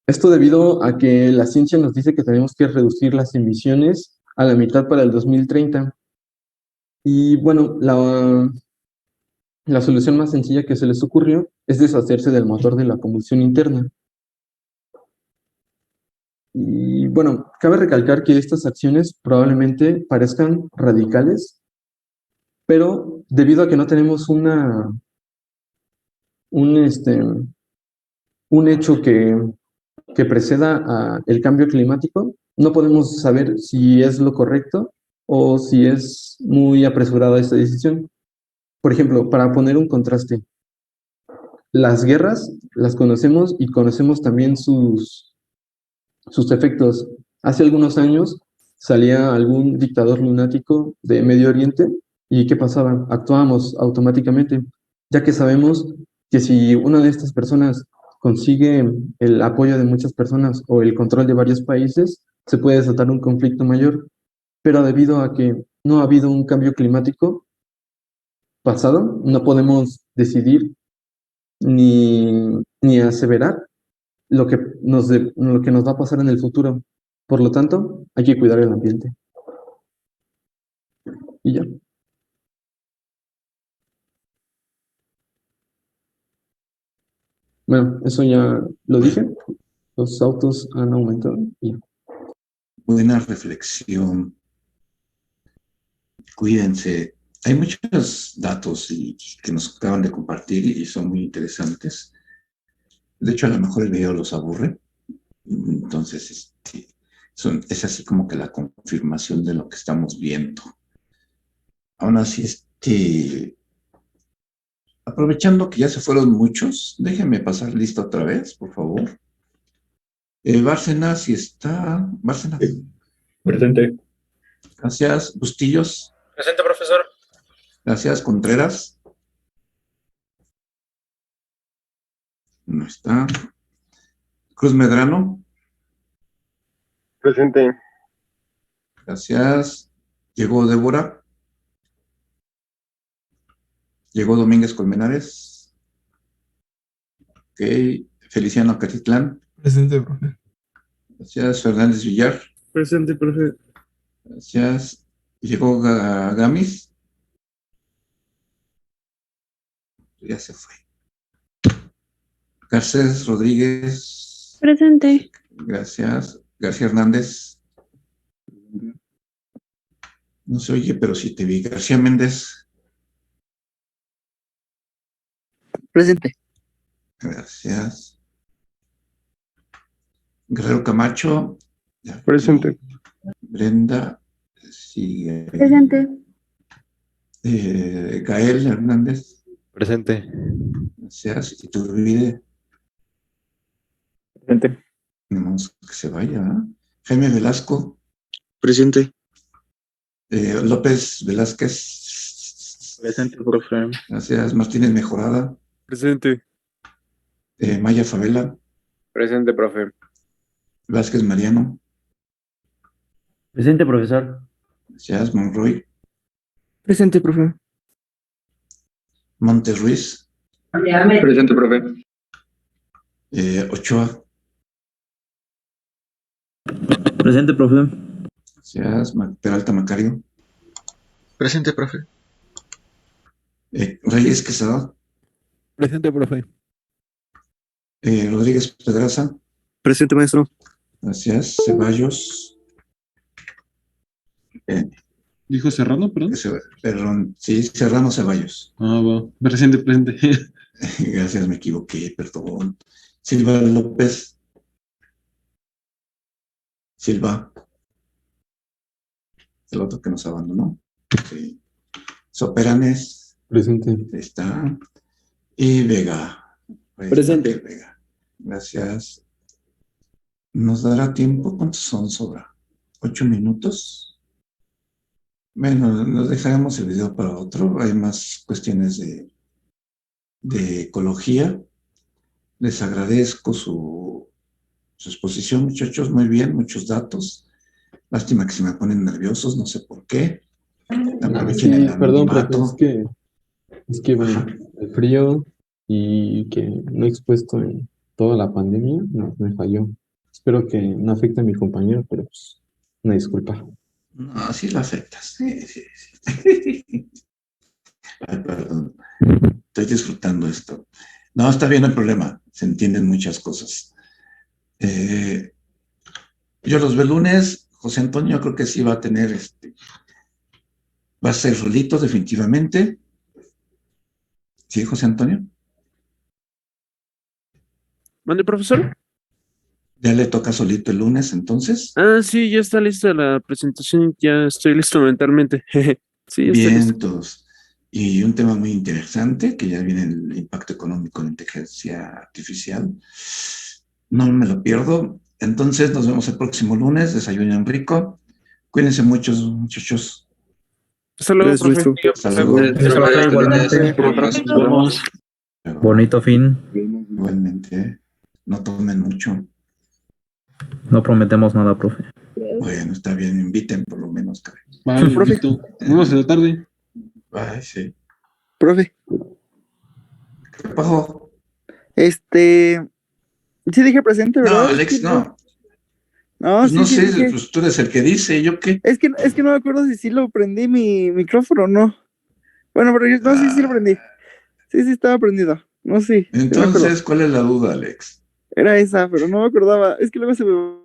Esto debido a que la ciencia nos dice que tenemos que reducir las emisiones a la mitad para el 2030. Y bueno, la solución más sencilla que se les ocurrió es deshacerse del motor de la combustión interna. Y bueno, cabe recalcar que estas acciones probablemente parezcan radicales, pero debido a que no tenemos un hecho que preceda el cambio climático, no podemos saber si es lo correcto o si es muy apresurada esta decisión. Por ejemplo, para poner un contraste, las guerras las conocemos y conocemos también sus efectos. Hace algunos años salía algún dictador lunático de Medio Oriente y ¿qué pasaba? Actuábamos automáticamente, ya que sabemos que si una de estas personas consigue el apoyo de muchas personas o el control de varios países, se puede desatar un conflicto mayor. Pero debido a que no ha habido un cambio climático pasado, no podemos decidir ni aseverar lo que nos va a pasar en el futuro. Por lo tanto, hay que cuidar el ambiente. Y ya. Bueno, eso ya lo dije. Los autos han aumentado. Y ya. Buena reflexión. Cuídense. Hay muchos datos que nos acaban de compartir y son muy interesantes. De hecho, a lo mejor el video los aburre. Entonces, es así como que la confirmación de lo que estamos viendo. Aún así, aprovechando que ya se fueron muchos, déjenme pasar lista otra vez, por favor. Bárcena, si está. Bárcena. Presente. Gracias. Bustillos. Presente, profesor. Gracias. Contreras. No está. Cruz Medrano. Presente. Gracias. Llegó Débora. Llegó Domínguez Colmenares. Ok. Feliciano Catitlán. Presente, profe. Gracias. Fernández Villar. Presente, profe. Gracias. Llegó Gamis. Ya se fue. Garcés Rodríguez. Presente. Gracias. García Hernández. No se oye, pero sí te vi. García Méndez. Presente. Gracias. Guerrero Camacho. Presente. Brenda. Sigue. Presente. Gael Hernández. Presente. Gracias. Iturbide. Presente. Tenemos que se vaya. Jaime Velasco. Presente. López Velázquez. Presente, profe. Gracias. Martínez Mejorada. Presente. Maya Favela. Presente, profe. Vázquez Mariano. Presente, profesor. Gracias. Monroy. Presente, profe. Montes Ruiz. Presente, profe. Ochoa. Presente, profe. Gracias. Peralta Macario. Presente, profe. Reyes Quesada. Presente, profe. Rodríguez Pedraza. Presente, maestro. Gracias. Ceballos. ¿Dijo Serrano, perdón? Perdón, sí, Serrano Ceballos. Ah, va. Presente, presente. Gracias, me equivoqué, perdón. Silva López. Silva. El otro que nos abandonó. Sí. Soperanes. Presente. Ahí está. Y Vega. Ahí Presente. está Vega. Gracias. ¿Nos dará tiempo? ¿Cuántos son? Sobra. 8 minutos. Bueno, nos dejaremos el video para otro. Hay más cuestiones de ecología. Les agradezco su exposición, muchachos. Muy bien, muchos datos. Lástima que se me ponen nerviosos, no sé por qué. Aprovechen el Perdón, profe, anonimato. es que bueno, el frío y que no he expuesto en toda la pandemia, no, me falló. Espero que no afecte a mi compañero, pero pues, una disculpa. No, sí lo afectas. Sí, sí, sí. Ay, perdón. Estoy disfrutando esto. No, está bien el problema. Se entienden muchas cosas. Yo los veo el lunes. José Antonio creo que sí va a tener va a ser solito definitivamente. ¿Sí, José Antonio? ¿Mande, profesor? Ya le toca solito el lunes, entonces. Ah, sí, ya está lista la presentación. Ya estoy listo mentalmente. Sí, ya está listo. Vientos. Y un tema muy interesante, que ya viene el impacto económico de la inteligencia artificial. No me lo pierdo. Entonces nos vemos el próximo lunes. Desayunen rico. Cuídense mucho, muchachos. Hasta luego, Gracias, profe. maestro. Hasta luego. Profe, igualmente. Nos vemos. Bonito fin. Igualmente, ¿eh? No tomen mucho. No prometemos nada, profe. Bueno, está bien, inviten por lo menos, caray. Vale, Profe. listo. Nos vemos en la tarde. Ay, sí. Profe, ¿Qué pasó? sí dije presente, No, ¿verdad? Alex, no. No, Pues sí, no sí sé, dije. pues tú eres el que dice, ¿yo qué? Es que no me acuerdo si sí lo prendí mi micrófono o no. Bueno, pero no, sí lo prendí. Sí, estaba prendido. No, sí me acuerdo. Entonces, ¿cuál es la duda, Alex? Era esa, pero no me acordaba. Es que luego se me